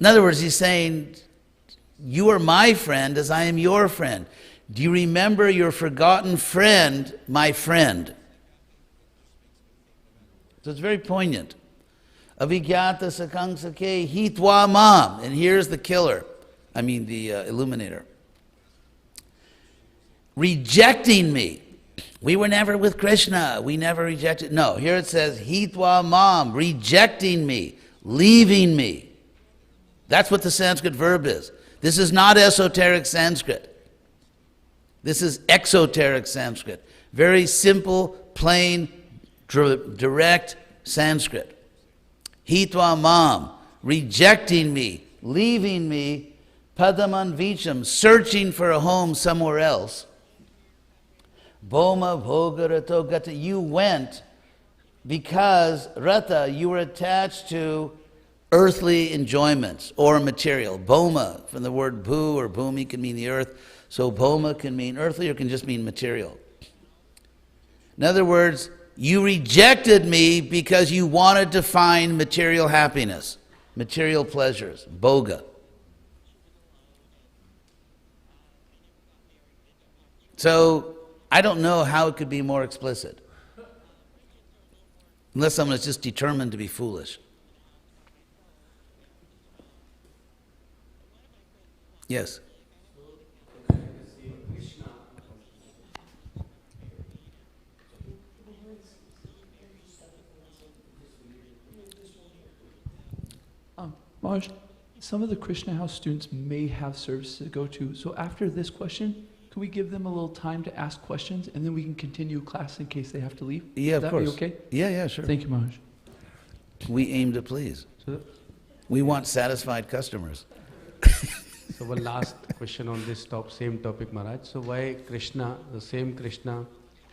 In other words, he's saying, you are my friend as I am your friend. Do you remember your forgotten friend, my friend? So it's very poignant. Avigyata sakang sake hitwa mam. And here's the killer. I mean the illuminator. Rejecting me. We were never with Krishna. We never rejected. No, here it says hitwa mam, rejecting me, leaving me. That's what the Sanskrit verb is. This is not esoteric Sanskrit. This is exoteric Sanskrit. Very simple, plain, direct Sanskrit. Hitva mam, rejecting me, leaving me, padaman vicham, searching for a home somewhere else. Boma bhogarato gata, you went because, rata, you were attached to earthly enjoyments or material. Boma, from the word bhu or bhumi, can mean the earth. So boma can mean earthly or can just mean material. In other words, you rejected me because you wanted to find material happiness, material pleasures, bhoga. So I don't know how it could be more explicit. Unless someone is just determined to be foolish. Yes. Maharaj, some of the Krishna House students may have services to go to. So after this question, can we give them a little time to ask questions, and then we can continue class in case they have to leave? Yeah, of course. Would that be okay? Yeah, sure. Thank you, Maharaj. We aim to please. We want satisfied customers. So one last question on this same topic, Maharaj. So why Krishna, the same Krishna,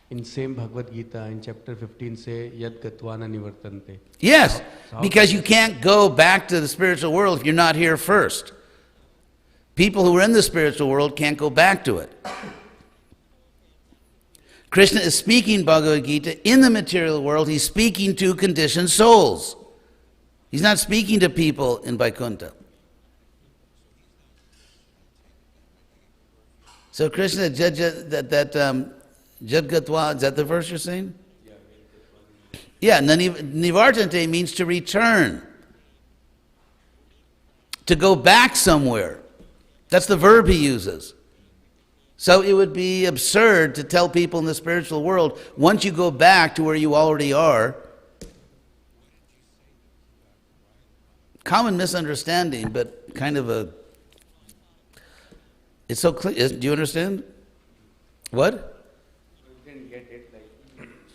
in same Bhagavad Gita, in chapter 15, say, Yad Gatvana Nivartante? Yes, because you can't go back to the spiritual world if you're not here first. People who are in the spiritual world can't go back to it. Krishna is speaking Bhagavad Gita in the material world. He's speaking to conditioned souls. He's not speaking to people in Vaikuntha. So Krishna, Jadgatva, is that the verse you're saying? Yeah, Nivartante means to return. To go back somewhere. That's the verb he uses. So it would be absurd to tell people in the spiritual world, once you go back to where you already are, common misunderstanding, but kind of a, it's so clear. Do you understand? What? We didn't get it.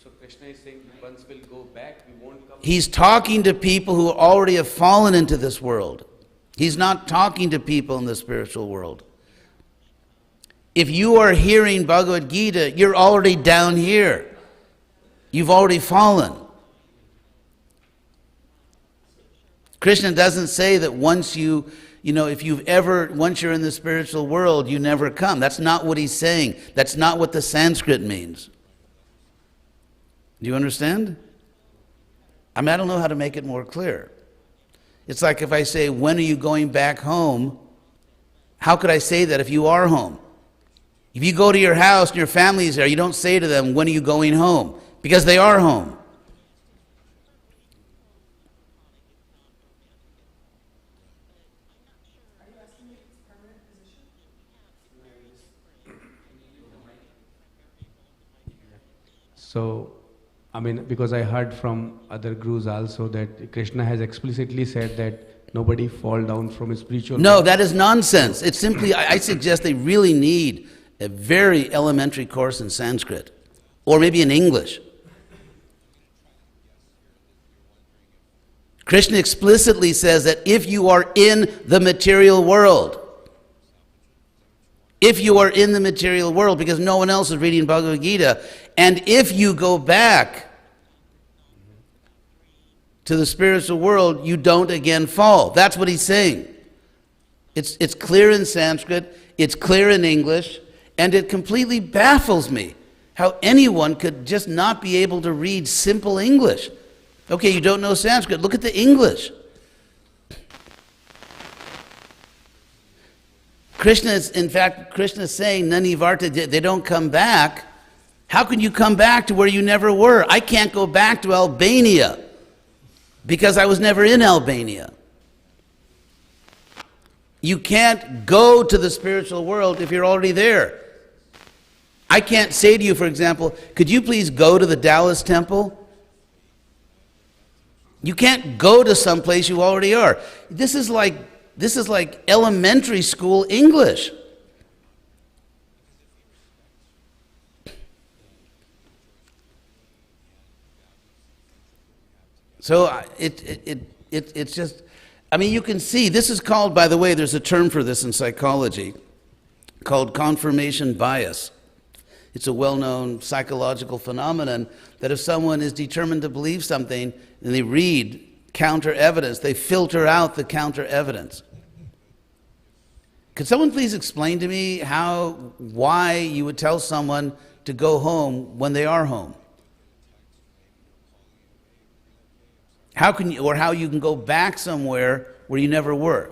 So Krishna is saying, once we'll go back, we won't come. He's talking to people who already have fallen into this world. He's not talking to people in the spiritual world. If you are hearing Bhagavad Gita, you're already down here. You've already fallen. Krishna doesn't say that once once you're in the spiritual world, you never come. That's not what he's saying. That's not what the Sanskrit means. Do you understand? I don't know how to make it more clear. It's like if I say, when are you going back home? How could I say that if you are home? If you go to your house and your family is there, you don't say to them, when are you going home? Because they are home. So, because I heard from other gurus also that Krishna has explicitly said that nobody fall down from his spiritual... No, that is nonsense. It's simply, I suggest they really need a very elementary course in Sanskrit, or maybe in English. Krishna explicitly says that if you are in the material world, because no one else is reading Bhagavad Gita, and if you go back to the spiritual world, you don't again fall. That's what he's saying. It's clear in Sanskrit, it's clear in English, and it completely baffles me how anyone could just not be able to read simple English. Okay, you don't know Sanskrit, look at the English. Krishna is saying, Nani Varta, they don't come back. How can you come back to where you never were? I can't go back to Albania because I was never in Albania. You can't go to the spiritual world if you're already there. I can't say to you, for example, could you please go to the Dallas temple? You can't go to some place you already are. This is like elementary school English. So it's just, I mean, you can see, this is called, by the way, there's a term for this in psychology, called confirmation bias. It's a well-known psychological phenomenon that if someone is determined to believe something and they read counter-evidence, they filter out the counter-evidence. Could someone please explain to me why you would tell someone to go home when they are home? How you can go back somewhere where you never were?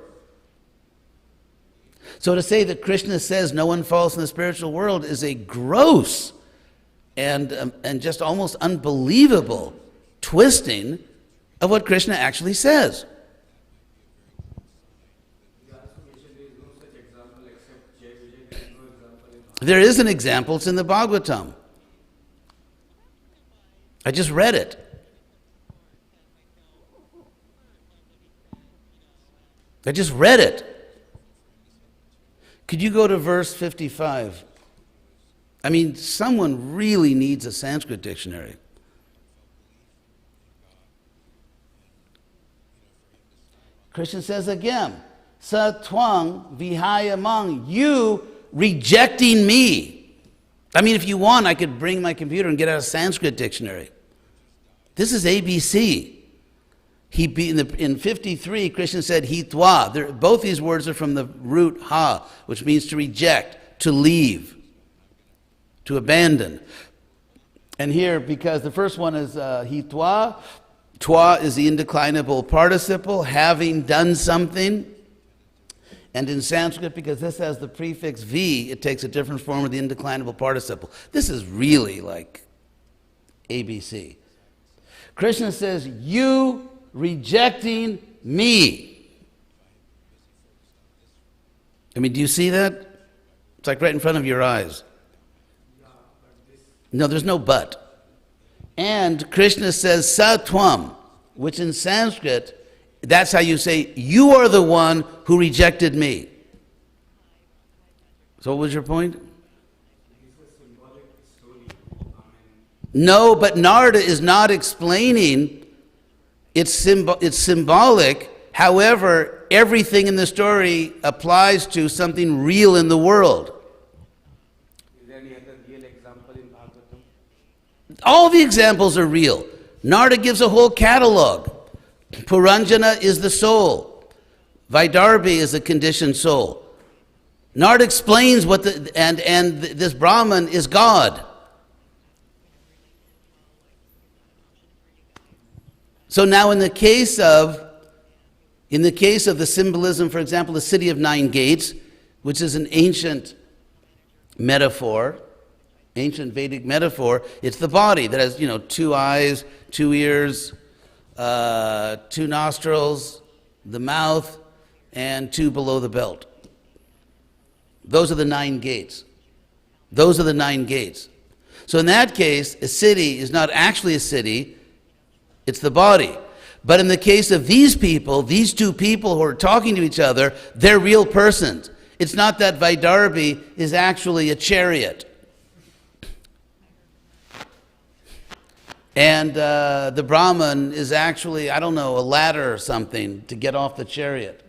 So to say that Krishna says no one falls in the spiritual world is a gross and just almost unbelievable twisting of what Krishna actually says. There is an example, it's in the Bhagavatam. I just read it. I just read it. Could you go to verse 55? I mean, someone really needs a Sanskrit dictionary. Krishna says again, Sa twang vihayamang, you rejecting me. I mean, if you want, I could bring my computer and get out a Sanskrit dictionary. This is ABC. In 53, Krishna said, hitwa. Both these words are from the root ha, which means to reject, to leave, to abandon. And here, because the first one is hitwa, twa is the indeclinable participle, having done something. And in Sanskrit, because this has the prefix v, it takes a different form of the indeclinable participle. This is really like ABC. Krishna says, you rejecting me. I mean, do you see that? It's like right in front of your eyes. No, there's no but. And Krishna says satwam, which in Sanskrit, that's how you say, you are the one who rejected me. So what was your point? No, but Narada is not explaining. It's symbolic. However, everything in the story applies to something real in the world. Is there any other real example in Bhagavatam? All the examples are real. Narada gives a whole catalog. Puranjana is the soul. Vaidarbhi is the conditioned soul. Narada explains what and this Brahman is God. So now in the case of the symbolism, for example, the city of nine gates, which is an ancient metaphor, ancient Vedic metaphor, it's the body that has, 2 eyes, 2 ears, 2 nostrils, the mouth, and 2 below the belt. Those are the 9 gates. Those are the 9 gates. So in that case, a city is not actually a city, it's the body. But in the case of these people, these 2 people who are talking to each other, they're real persons. It's not that Vaidarbhi is actually a chariot. And the Brahman is actually, a ladder or something to get off the chariot.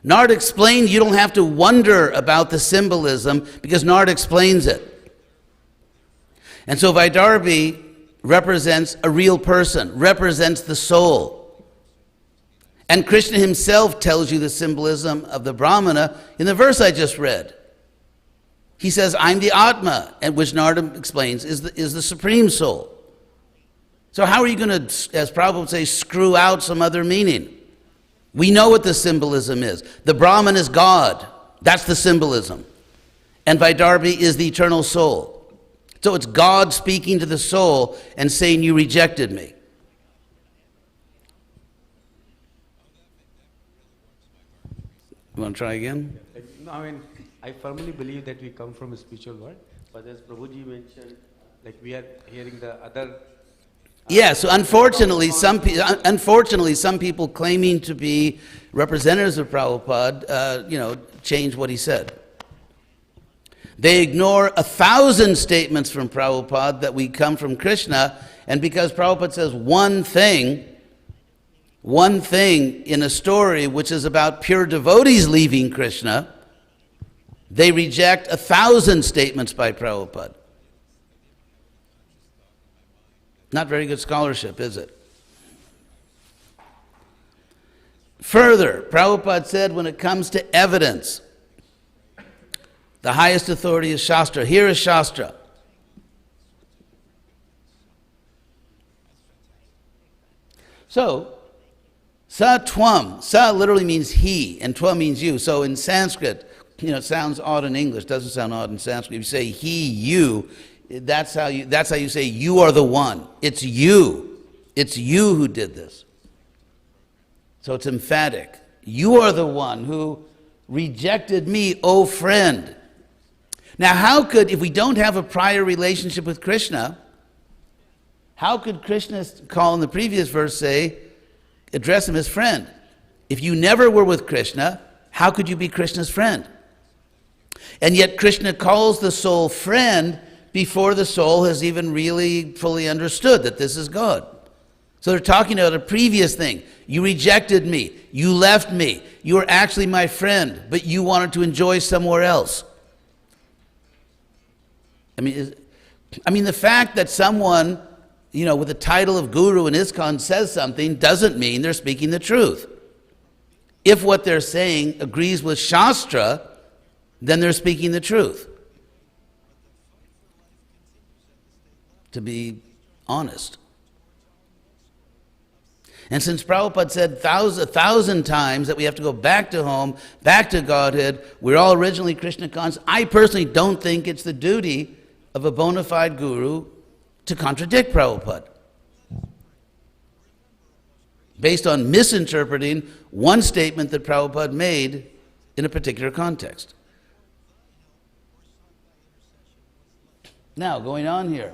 Narada explained you don't have to wonder about the symbolism because Narada explains it. And so Vaidarbhi represents a real person, represents the soul. And Krishna himself tells you the symbolism of the Brahmana in the verse I just read. He says, I'm the Atma, and which Narada explains is the supreme soul. So how are you going to, as Prabhupada would say, screw out some other meaning? We know what the symbolism is. The Brahman is God. That's the symbolism. And Vaidarbhi is the eternal soul. So it's God speaking to the soul and saying, you rejected me. You want to try again? No, I mean, I firmly believe that we come from a spiritual world, but as Prabhuji mentioned, like we are hearing the other. Yeah, so unfortunately, some people claiming to be representatives of Prabhupada, change what he said. They ignore 1,000 statements from Prabhupada that we come from Krishna, and because Prabhupada says one thing in a story which is about pure devotees leaving Krishna, they reject 1,000 statements by Prabhupada. Not very good scholarship, is it? Further, Prabhupada said when it comes to evidence, the highest authority is Shastra. Here is Shastra. So, sa tvam. Sa literally means he, and tvam means you. So in Sanskrit, it sounds odd in English. Doesn't sound odd in Sanskrit. If you say he, you, that's how you say you are the one. It's you. It's you who did this. So it's emphatic. You are the one who rejected me, O friend. Now how could, if we don't have a prior relationship with Krishna, how could Krishna call in the previous verse address him as friend? If you never were with Krishna, how could you be Krishna's friend? And yet Krishna calls the soul friend before the soul has even really fully understood that this is God. So they're talking about a previous thing. You rejected me. You left me. You were actually my friend, but you wanted to enjoy somewhere else. I mean, the fact that someone, with the title of guru in ISKCON says something doesn't mean they're speaking the truth. If what they're saying agrees with Shastra, then they're speaking the truth. To be honest. And since Prabhupada said 1,000 times that we have to go back to home, back to Godhead, we're all originally Krishna conscious, I personally don't think it's the duty of a bona fide guru to contradict Prabhupada based on misinterpreting one statement that Prabhupada made in a particular context. Now, going on here.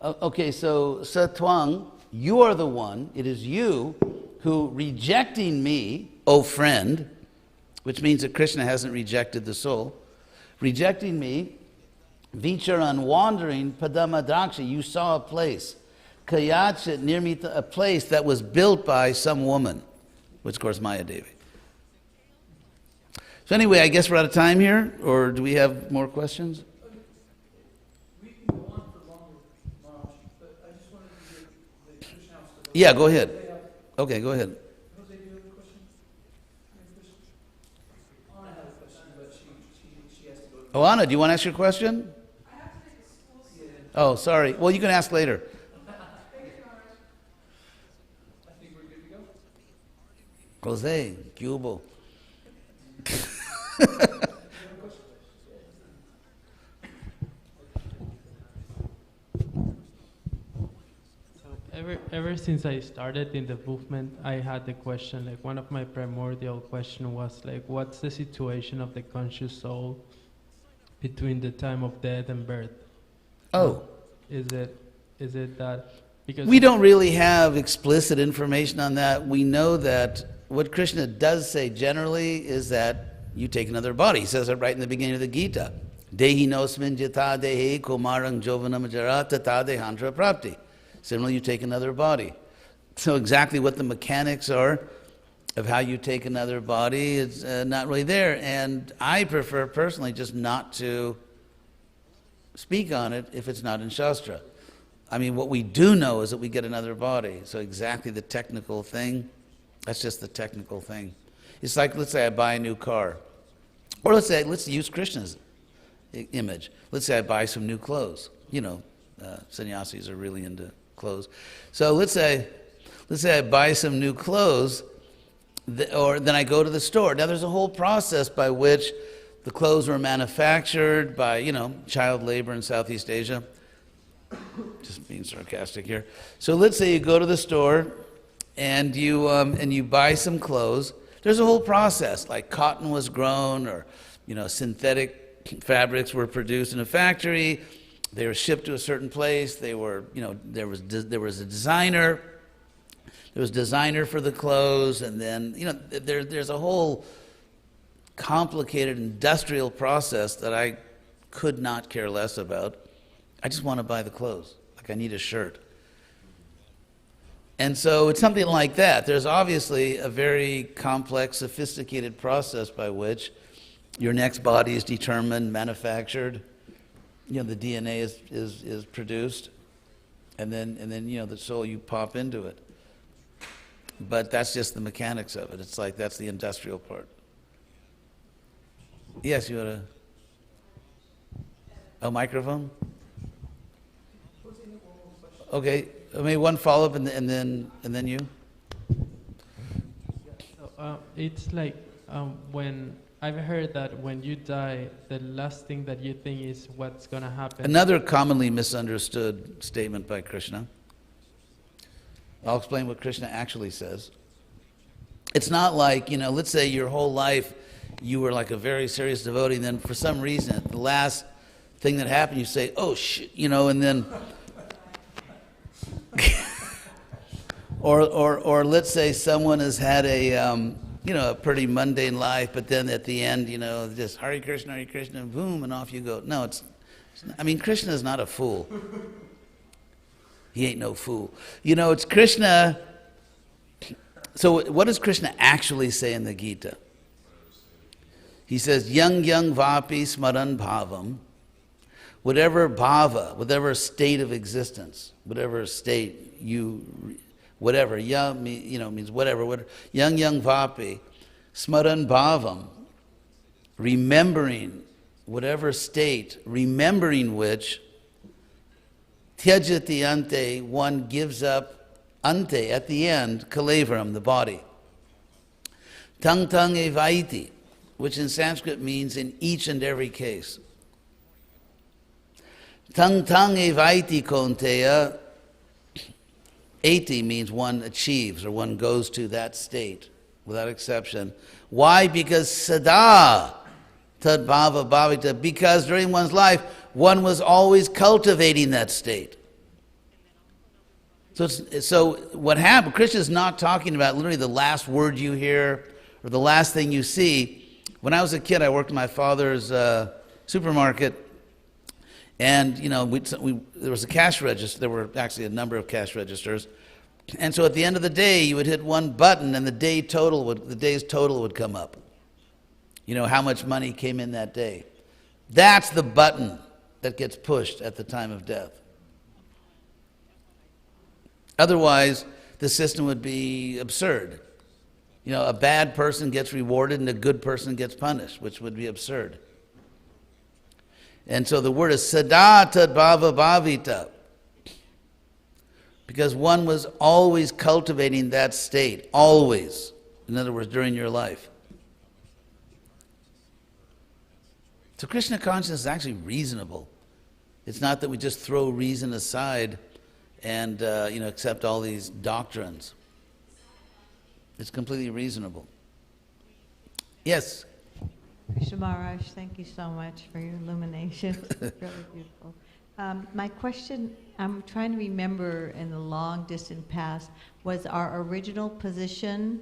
Okay, so Satwang, you are the one, it is you who rejecting me, O friend, which means that Krishna hasn't rejected the soul, rejecting me, Vicharan, wandering, Padama Daksha, you saw a place, Kayachit, near me, a place that was built by some woman, which of course Maya Devi. So anyway, I guess we're out of time here, or do we have more questions? We can go on for longer, Maharaj, but I just wanted to get the Krishna house. Yeah, go ahead. Okay, go ahead. Jose, do you have a question? Anna had a question, but she has to go. Oh, Anna, do you want to ask your question? I have to take a school. Oh, sorry. Well, you can ask later. I think we're good to go. Jose, Cubo. Ever since I started in the movement, I had the question, like one of my primordial question was like, what's the situation of the conscious soul between the time of death and birth? Oh. Is it that, because We don't really have explicit information on that. We know that what Krishna does say generally is that you take another body. He says it right in the beginning of the Gita. Dehi nosmin jita dehi kumarang jovanam jarata ta dehandra prapti. Similarly, you take another body. So exactly what the mechanics are of how you take another body is not really there. And I prefer personally just not to speak on it if it's not in Shastra. I mean, what we do know is that we get another body. So exactly the technical thing, that's just the technical thing. It's like, let's say I buy a new car. Or let's use Krishna's image. Let's say I buy some new clothes. Sannyasis are really into clothes. So let's say let's say I buy some new clothes, or then I go to the store. Now there's a whole process by which the clothes were manufactured by, child labor in Southeast Asia. Just being sarcastic here. So let's say you go to the store and you buy some clothes. There's a whole process, like cotton was grown, or synthetic fabrics were produced in a factory. They were shipped to a certain place. They were, there was a designer. There was a designer for the clothes, and then there's a whole complicated industrial process that I could not care less about. I just want to buy the clothes. Like I need a shirt. And so it's something like that. There's obviously a very complex, sophisticated process by which your next body is determined, manufactured. The DNA is produced, and then the soul, you pop into it. But that's just the mechanics of it. It's like that's the industrial part. Yes, you had a microphone? Okay, maybe one follow-up and then you. So, it's like when I've heard that when you die, the last thing that you think is what's going to happen. Another commonly misunderstood statement by Krishna. I'll explain what Krishna actually says. It's not like, let's say your whole life you were like a very serious devotee, and then for some reason, the last thing that happened, you say, oh, shit, and then... or let's say someone has had a pretty mundane life, but then at the end, just Hare Krishna, boom, and off you go. No, Krishna is not a fool. He ain't no fool. It's Krishna. So what does Krishna actually say in the Gita? He says, yang vapi smaran bhavam. Whatever bhava, whatever state of existence, whatever state whatever, means whatever, yang vapi, smaran bhavam, remembering whatever state, remembering which, tyajati ante, one gives up, ante, at the end, kalevaram, the body. Tang evaiti, which in Sanskrit means in each and every case. Tang evaiti konteya, eti means one achieves or one goes to that state, without exception. Why? Because sada tad bhava bhavita, because during one's life, one was always cultivating that state. So what happened, Krishna's not talking about literally the last word you hear or the last thing you see. When I was a kid, I worked in my father's supermarket, and there was a cash register. There were actually a number of cash registers, and so at the end of the day, you would hit one button, and the day's total would come up. How much money came in that day. That's the button that gets pushed at the time of death. Otherwise, the system would be absurd. A bad person gets rewarded and a good person gets punished, which would be absurd. And so the word is sada tad bhava bhavita, because one was always cultivating that state, always. In other words, during your life. So Krishna consciousness is actually reasonable. It's not that we just throw reason aside and accept all these doctrines. It's completely reasonable. Yes? Krishna Maharaj, thank you so much for your illumination. Really beautiful. My question, I'm trying to remember in the long distant past, was our original position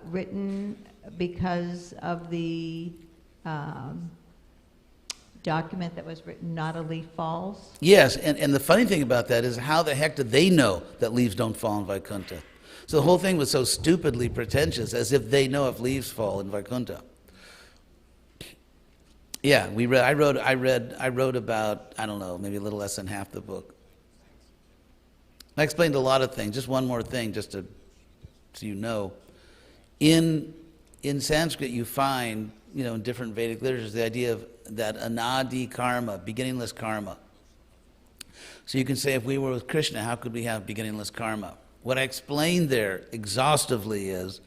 written because of the document that was written, not a leaf falls? Yes, and the funny thing about that is how the heck did they know that leaves don't fall in Vaikuntha? So the whole thing was so stupidly pretentious, as if they know if leaves fall in Vaikuntha. Yeah, I wrote about, I don't know, maybe a little less than half the book. I explained a lot of things. Just one more thing, just so you know. In Sanskrit, you find, in different Vedic literatures, the idea of that anadi karma, beginningless karma. So you can say, if we were with Krishna, how could we have beginningless karma? what I explained there exhaustively is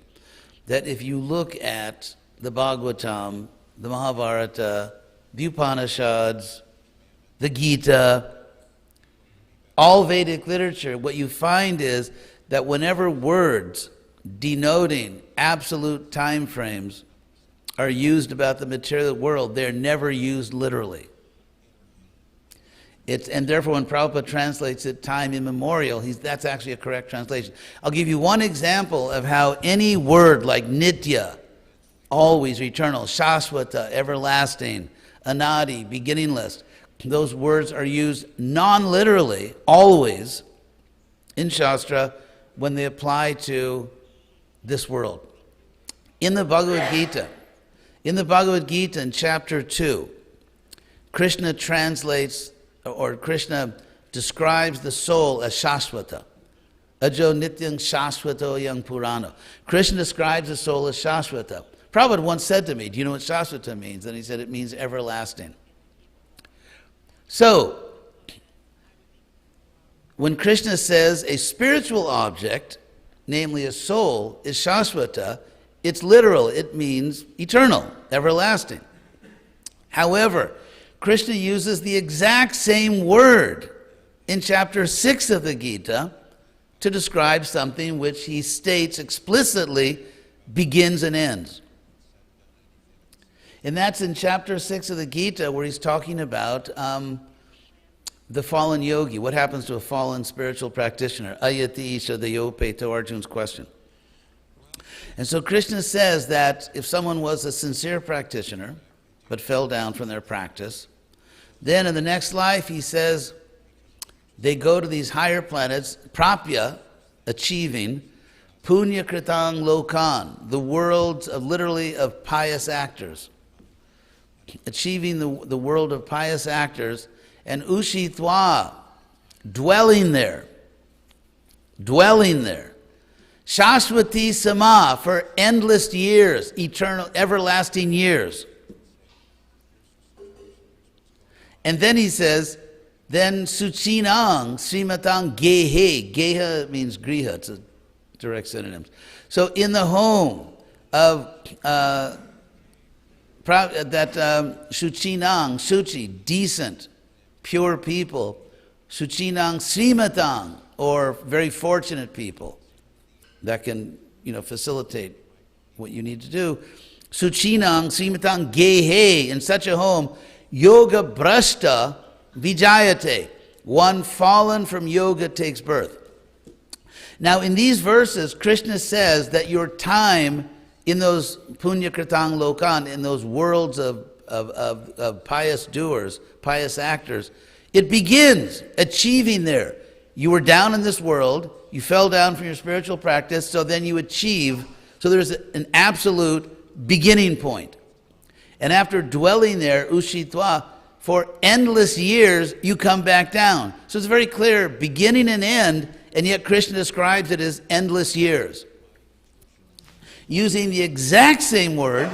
that if you look at the Bhagavatam, the Mahabharata, the Upanishads, the Gita, all Vedic literature, what you find is that whenever words denoting absolute time frames are used about the material world, they're never used literally. And therefore, when Prabhupada translates it time immemorial, that's actually a correct translation. I'll give you one example of how any word like nitya, always eternal, shaswata, everlasting, anadi, beginningless, those words are used non-literally, always, in Shastra when they apply to this world. In the Bhagavad Gita, in chapter 2, Krishna translates, or Krishna describes the soul as Shaswata. Ajo nityang Shaswato yang Purana. Krishna describes the soul as Shaswata. Prabhupada once said to me, do you know what Shaswata means? And he said, it means everlasting. So, when Krishna says a spiritual object, namely a soul, is Shaswata, it's literal. It means eternal, everlasting. However, Krishna uses the exact same word in chapter 6 of the Gita to describe something which he states explicitly begins and ends. And that's in chapter 6 of the Gita, where he's talking about the fallen yogi. What happens to a fallen spiritual practitioner? Ayati isha dayope, to Arjuna's question. And so Krishna says that if someone was a sincere practitioner, but fell down from their practice, then in the next life, he says, they go to these higher planets, prapya, achieving, punya kritang lokan, the worlds of literally of pious actors, achieving the world of pious actors, and ushitva, dwelling there, shashwati sama, for endless years, eternal, everlasting years. And then he says, then suchinang, srimatang gehe. Geha means griha, it's a direct synonym. So in the home of suchinang, suchi, decent, pure people, suchinang srimatang, or very fortunate people that can, facilitate what you need to do. Suchinang srimatang gehe, in such a home, yoga brashta vijayate, one fallen from yoga takes birth. Now in these verses, Krishna says that your time in those punya kritang lokan, in those worlds of pious doers, pious actors, it begins achieving there. You were down in this world, you fell down from your spiritual practice, so then you achieve, so there's an absolute beginning point. And after dwelling there, ushitva, for endless years, you come back down. So it's very clear, beginning and end, and yet Krishna describes it as endless years. Using the exact same word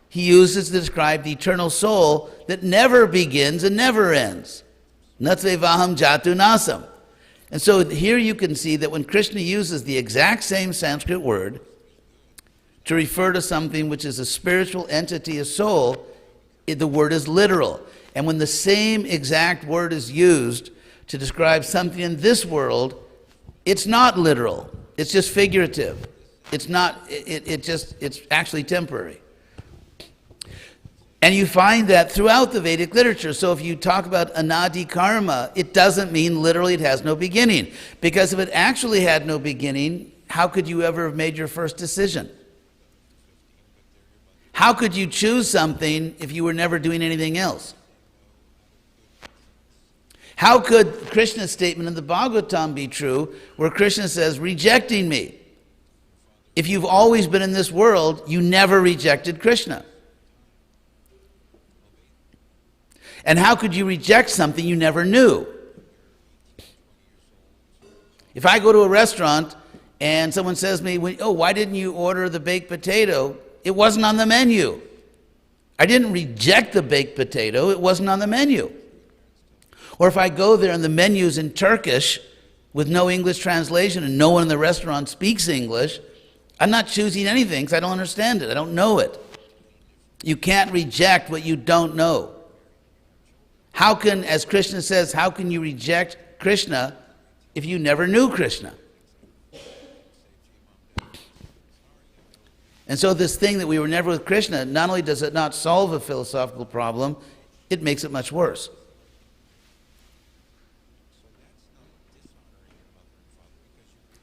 he uses to describe the eternal soul that never begins and never ends. Natvevaham jatu nasam. And so here you can see that when Krishna uses the exact same Sanskrit word to refer to something which is a spiritual entity, a soul, the word is literal. And when the same exact word is used to describe something in this world, it's not literal. It's just figurative. It's not, it's actually temporary. And you find that throughout the Vedic literature. So if you talk about anadi karma, it doesn't mean literally it has no beginning. Because if it actually had no beginning, how could you ever have made your first decision? How could you choose something if you were never doing anything else? How could Krishna's statement in the Bhagavatam be true, where Krishna says, rejecting me? If you've always been in this world, you never rejected Krishna. And how could you reject something you never knew? If I go to a restaurant and someone says to me, oh, why didn't you order the baked potato? It wasn't on the menu. I didn't reject the baked potato, it wasn't on the menu. Or if I go there and the menu's in Turkish, with no English translation and no one in the restaurant speaks English, I'm not choosing anything because I don't understand it. I don't know it. You can't reject what you don't know. How can, as Krishna says, how can you reject Krishna if you never knew Krishna? And so this thing that we were never with Krishna, not only does it not solve a philosophical problem, it makes it much worse.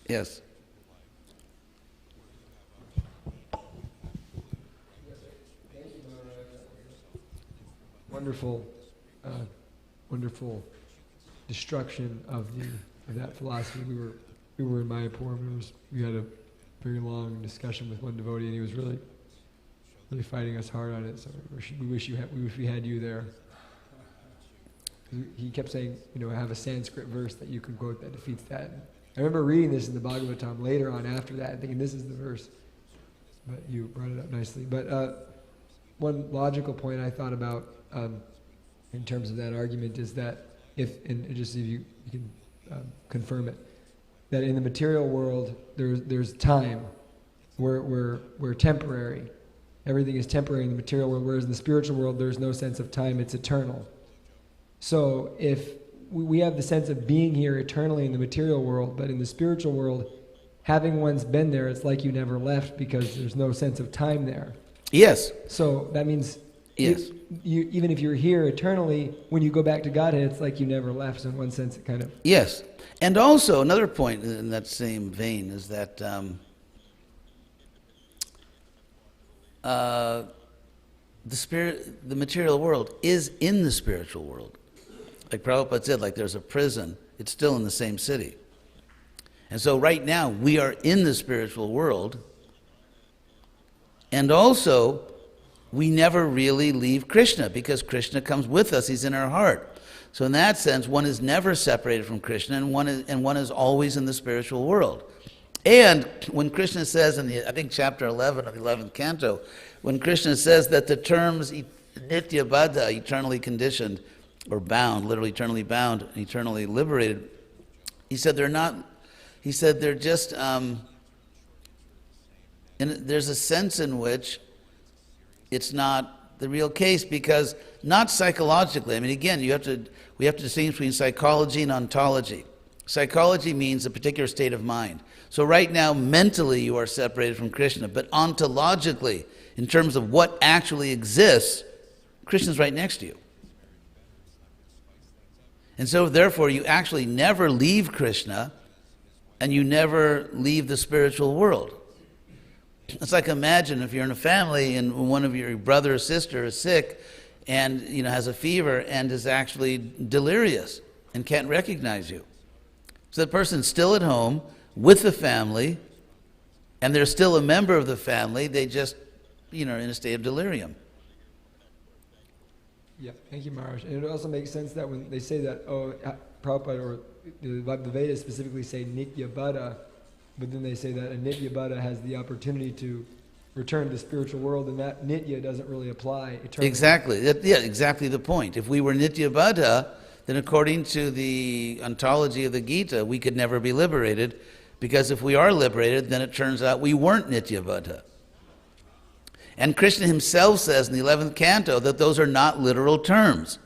Yes. Wonderful, wonderful destruction of that philosophy. We were in Mayapur. We had a very long discussion with one devotee, and he was really fighting us hard on it. So we wish we had you there. He kept saying, I have a Sanskrit verse that you can quote that defeats that. I remember reading this in the Bhagavatam later on after that, thinking this is the verse. But you brought it up nicely. But one logical point I thought about in terms of that argument is that if you can confirm it, that in the material world there's time, we're temporary. Everything is temporary in the material world, whereas in the spiritual world there's no sense of time, it's eternal. So if we have the sense of being here eternally in the material world, but in the spiritual world, having once been there, it's like you never left because there's no sense of time there. Yes. So that means yes. You even if you're here eternally, when you go back to Godhead, it's like you never left. So in one sense, it kind of... Yes. And also, another point in that same vein is that the material world is in the spiritual world. Like Prabhupada said, like there's a prison, it's still in the same city. And so right now, we are in the spiritual world, and also, we never really leave Krishna, because Krishna comes with us, he's in our heart. So in that sense, one is never separated from Krishna, and one is always in the spiritual world. And when Krishna says in I think chapter 11 of the 11th canto, when Krishna says that the terms nitya baddha, eternally conditioned, or bound, literally eternally bound, and eternally liberated, he said they're not, he said they're just, and there's a sense in which it's not the real case, because not psychologically. I mean, again, we have to distinguish between psychology and ontology. Psychology means a particular state of mind. So right now, mentally, you are separated from Krishna, but ontologically, in terms of what actually exists, Krishna's right next to you. And so, therefore, you actually never leave Krishna, and you never leave the spiritual world. It's like, imagine if you're in a family and one of your brother or sister is sick and has a fever and is actually delirious and can't recognize you. So the person's still at home with the family, and they're still a member of the family, they just in a state of delirium. Yeah, thank you, Maharaj. And it also makes sense that when they say that, Prabhupada or the Vedas specifically say nitya baddha, but then they say that a nitya baddha has the opportunity to return to the spiritual world, and that nitya doesn't really apply eternally. Exactly. Exactly the point. If we were nitya baddha, then according to the ontology of the Gita, we could never be liberated, because if we are liberated, then it turns out we weren't nitya baddha. And Krishna himself says in the 11th canto that those are not literal terms.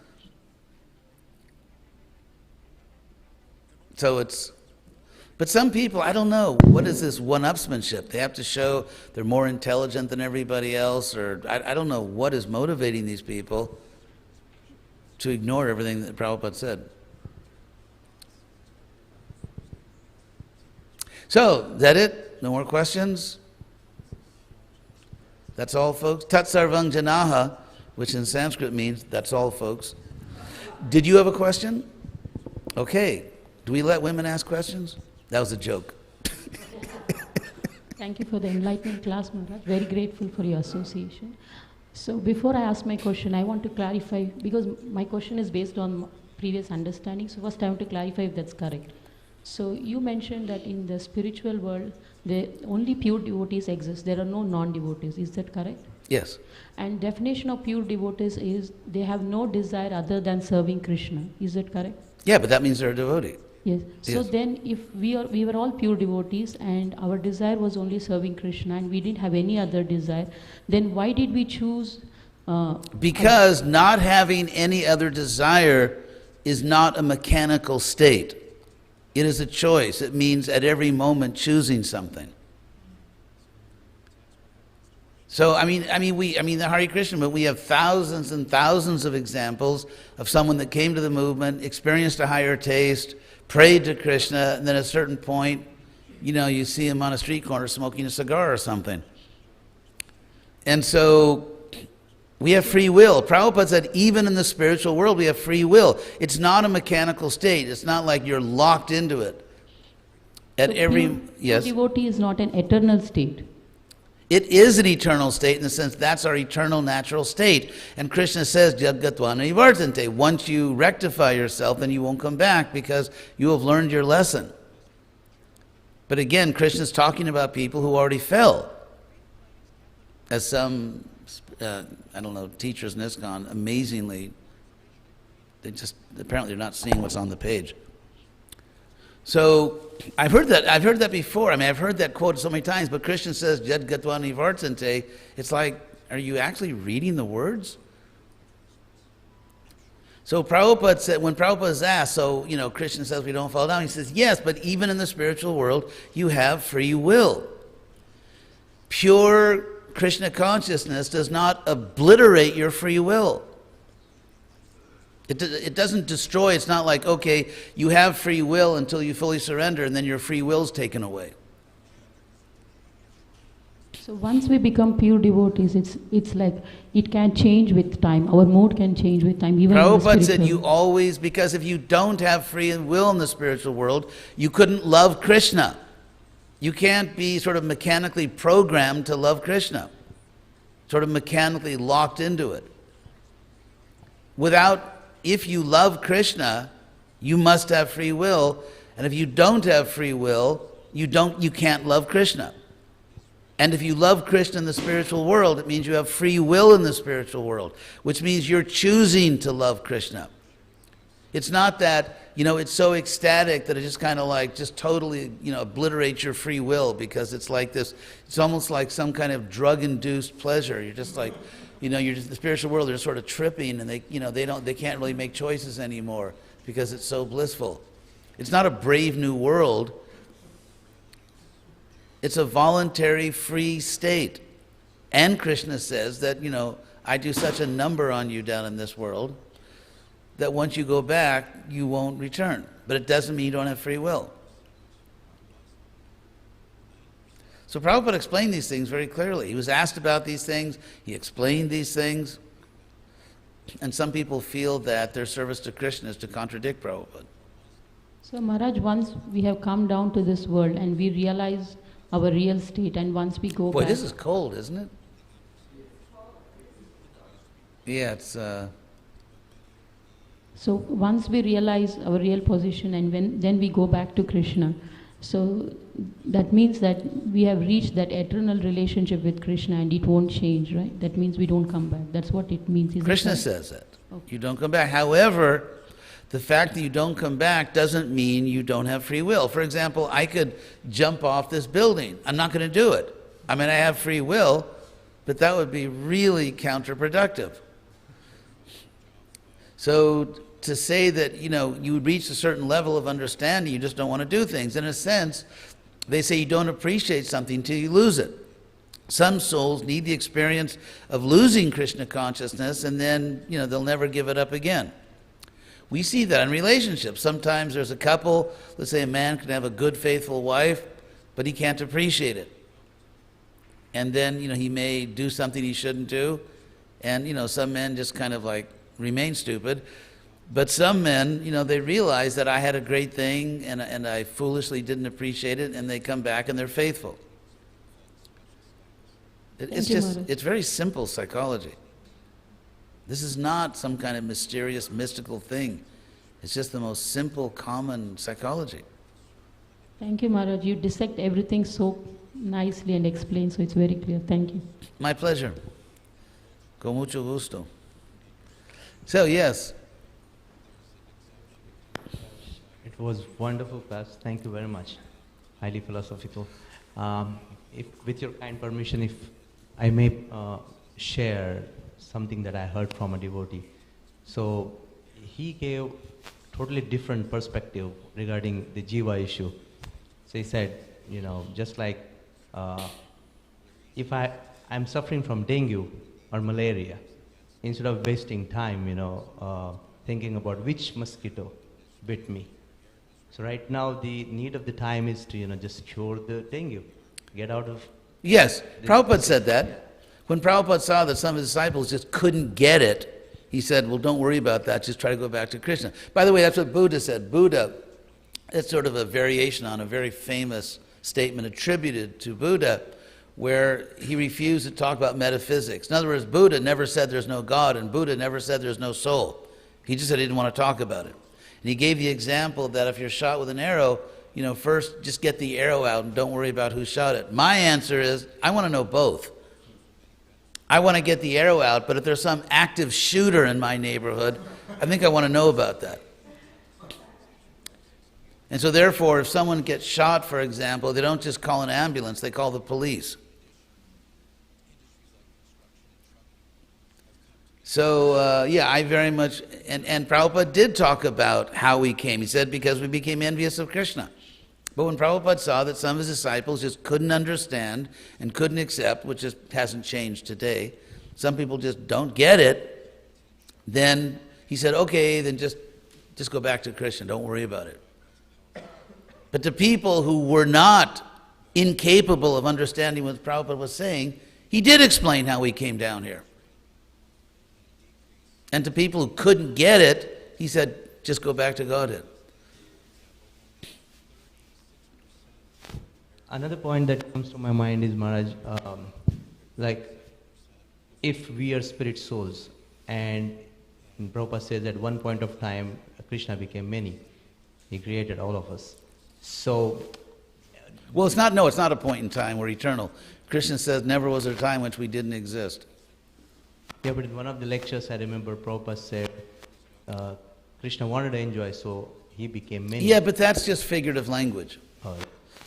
So but some people, I don't know, what is this one-upsmanship? They have to show they're more intelligent than everybody else, or I don't know what is motivating these people to ignore everything that Prabhupada said. So, is that it? No more questions? That's all, folks. Tat sarvang janaha, which in Sanskrit means that's all, folks. Did you have a question? Okay. Do we let women ask questions? That was a joke. Thank you for the enlightening class, Maharaj. Very grateful for your association. So before I ask my question, I want to clarify, because my question is based on previous understanding. So first I want to clarify if that's correct. So you mentioned that in the spiritual world, only pure devotees exist. There are no non-devotees. Is that correct? Yes. And definition of pure devotees is they have no desire other than serving Krishna. Is that correct? Yeah, but that means they're a devotee. Yes. So Yes. then, if we were all pure devotees and our desire was only serving Krishna and we didn't have any other desire, then why did we choose? Because not having any other desire is not a mechanical state. It is a choice. It means at every moment choosing something. So the Hare Krishna movement, we have thousands and thousands of examples of someone that came to the movement, experienced a higher taste, prayed to Krishna, and then at a certain point, you see him on a street corner smoking a cigar or something. And so we have free will. Prabhupada said even in the spiritual world we have free will. It's not a mechanical state. It's not like you're locked into it. At So every pure yes. devotee is not an eternal state. It is an eternal state in the sense that's our eternal natural state. And Krishna says, Jadgatva nivartante. Once you rectify yourself, then you won't come back because you have learned your lesson. But again, Krishna's talking about people who already fell. As some, teachers in ISKCON, amazingly, apparently they're not seeing what's on the page. So I've heard that before. I've heard that quote so many times, but Krishna says, Jad Gatva Nivartante. It's like, are you actually reading the words? So Prabhupada said, when Prabhupada is asked, Krishna says we don't fall down, he says, yes, but even in the spiritual world, you have free will. Pure Krishna consciousness does not obliterate your free will. It doesn't destroy. It's not like, okay, you have free will until you fully surrender and then your free will's taken away. So once we become pure devotees, it's like it can change with time. Our mood can change with time. Even Prabhupada said you always, because if you don't have free will in the spiritual world, you couldn't love Krishna. You can't be sort of mechanically programmed to love Krishna, sort of mechanically locked into it. If you love Krishna, you must have free will, and if you don't have free will, you can't love Krishna. And if you love Krishna in the spiritual world, it means you have free will in the spiritual world, which means you're choosing to love Krishna. It's not that, it's so ecstatic that it just kind of like, just totally, obliterates your free will, because it's like this, it's almost like some kind of drug-induced pleasure. You're just like, you're just, the spiritual world, they're sort of tripping, and they can't really make choices anymore because it's so blissful. It's not a brave new world. It's a voluntary free state. And Krishna says that, I do such a number on you down in this world that once you go back, you won't return. But it doesn't mean you don't have free will. So Prabhupada explained these things very clearly. He was asked about these things, he explained these things, and some people feel that their service to Krishna is to contradict Prabhupada. So Maharaj, once we have come down to this world and we realize our real state, and once we go Boy, back... this is cold, isn't it? Yeah, it's... So once we realize our real position and then we go back to Krishna, so that means that we have reached that eternal relationship with Krishna and it won't change, right? That means we don't come back. That's what it means. Krishna says that. Okay. You don't come back. However, the fact that you don't come back doesn't mean you don't have free will. For example, I could jump off this building. I'm not going to do it. I have free will, but that would be really counterproductive. So to say that, you would reach a certain level of understanding, you just don't want to do things. In a sense, they say you don't appreciate something till you lose it. Some souls need the experience of losing Krishna consciousness, and then, they'll never give it up again. We see that in relationships. Sometimes there's a couple, let's say a man can have a good, faithful wife, but he can't appreciate it. And then, he may do something he shouldn't do, and, some men just kind of like remain stupid. But some men, they realize that I had a great thing and I foolishly didn't appreciate it, and they come back and they're faithful. It's very simple psychology. This is not some kind of mysterious, mystical thing. It's just the most simple, common psychology. Thank you, Maharaj. You dissect everything so nicely and explain, so it's very clear. Thank you. My pleasure. Con mucho gusto. So, yes. It was wonderful class. Thank you very much. Highly philosophical. If, with your kind permission, if I may share something that I heard from a devotee. So he gave totally different perspective regarding the jiva issue. So he said, you know, just like if I'm suffering from dengue or malaria, instead of wasting time, you know, thinking about which mosquito bit me. So right now the need of the time is to, you know, just cure the dengue, get out of... Yes, Prabhupada said that. When Prabhupada saw that some of his disciples just couldn't get it, he said, well, don't worry about that, just try to go back to Krishna. By the way, that's what Buddha said. Buddha, it's sort of a variation on a very famous statement attributed to Buddha, where he refused to talk about metaphysics. In other words, Buddha never said there's no God, and Buddha never said there's no soul. He just said he didn't want to talk about it. And he gave the example that if you're shot with an arrow, you know, first just get the arrow out and don't worry about who shot it. My answer is, I want to know both. I want to get the arrow out, but if there's some active shooter in my neighborhood, I think I want to know about that. And so therefore, if someone gets shot, for example, they don't just call an ambulance, they call the police. So, yeah, I very much, and Prabhupada did talk about how we came. He said, because we became envious of Krishna. But when Prabhupada saw that some of his disciples just couldn't understand and couldn't accept, which just hasn't changed today, some people just don't get it, then he said, okay, then just go back to Krishna, don't worry about it. But to people who were not incapable of understanding what Prabhupada was saying, he did explain how we came down here. And to people who couldn't get it, he said, just go back to Godhead. Another point that comes to my mind is, Maharaj, like, if we are spirit souls, and Prabhupada says at one point of time, Krishna became many. He created all of us. So... Well, it's not a point in time, we're eternal. Krishna says, never was there a time which we didn't exist. Yeah, but in one of the lectures, I remember Prabhupada said, Krishna wanted to enjoy, so he became many. Yeah, but that's just figurative language.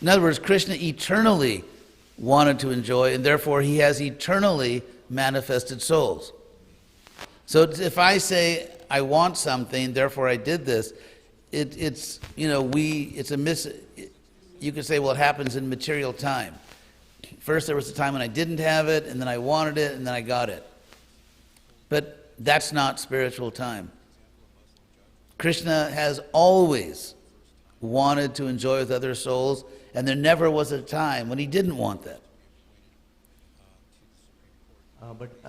In other words, Krishna eternally wanted to enjoy, and therefore he has eternally manifested souls. So if I say, I want something, therefore I did this, it's you could say, well, it happens in material time. First there was a time when I didn't have it, and then I wanted it, and then I got it. But that's not spiritual time. Krishna has always wanted to enjoy with other souls, and there never was a time when he didn't want that.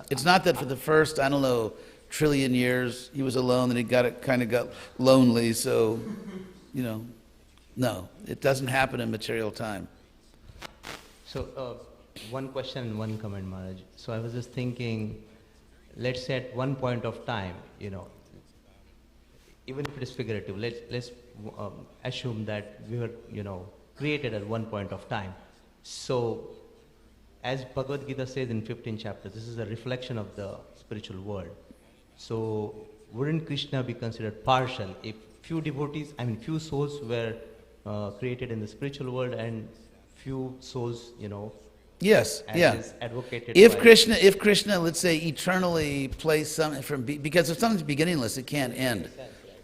It's not that for the first, I don't know, trillion years he was alone and he kind of got lonely, so, you know, no, it doesn't happen in material time. So, one question and one comment, Maharaj. So I was just thinking, let's say at one point of time, you know, even if it is figurative, let's assume that we were, you know, created at one point of time. So, as Bhagavad Gita says in 15th chapter, this is a reflection of the spiritual world. So, wouldn't Krishna be considered partial if few souls were created in the spiritual world and few souls, you know, yes, yeah. is advocated if by Krishna, let's say, eternally placed something because if something's beginningless, it can't end.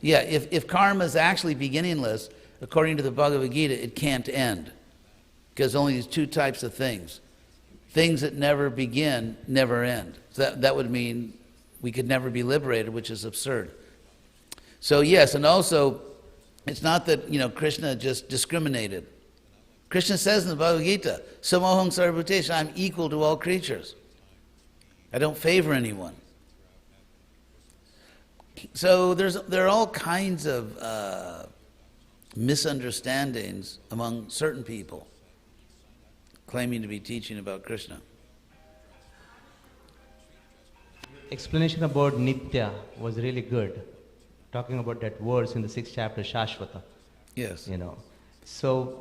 Yeah, if karma is actually beginningless, according to the Bhagavad Gita, it can't end. Because only these two types of things. Things that never begin, never end. So that would mean we could never be liberated, which is absurd. So yes, and also, it's not that, you know, Krishna just discriminated. Krishna says in the Bhagavad Gita, Samoham Sarvabhuteshu, I'm equal to all creatures. I don't favor anyone. So there are all kinds of misunderstandings among certain people claiming to be teaching about Krishna. Explanation about Nitya was really good. Talking about that verse in the 6th chapter, Shashvata. Yes. You know. So,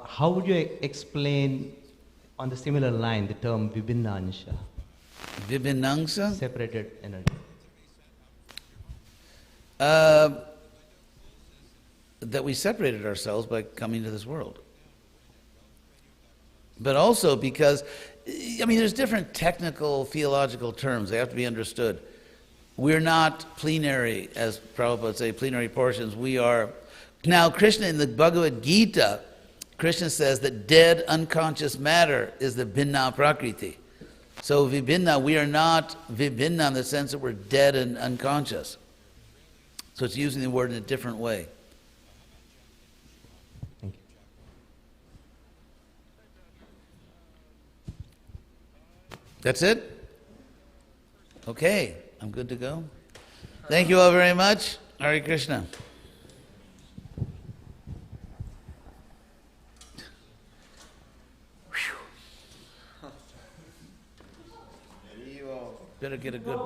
how would you explain on the similar line the term Vibhinnansha? Vibhinnansha? Separated energy. that we separated ourselves by coming to this world. But also because, I mean, there's different technical, theological terms. They have to be understood. We're not plenary, as Prabhupada would say, plenary portions. We are... Now, Krishna, in the Bhagavad Gita, Krishna says that dead, unconscious matter is the Bhinna Prakriti. So Vibhinna, we are not Vibhinna in the sense that we're dead and unconscious. So it's using the word in a different way. Thank you. That's it? Okay, I'm good to go. Thank you all very much. Hare Krishna. Better get a good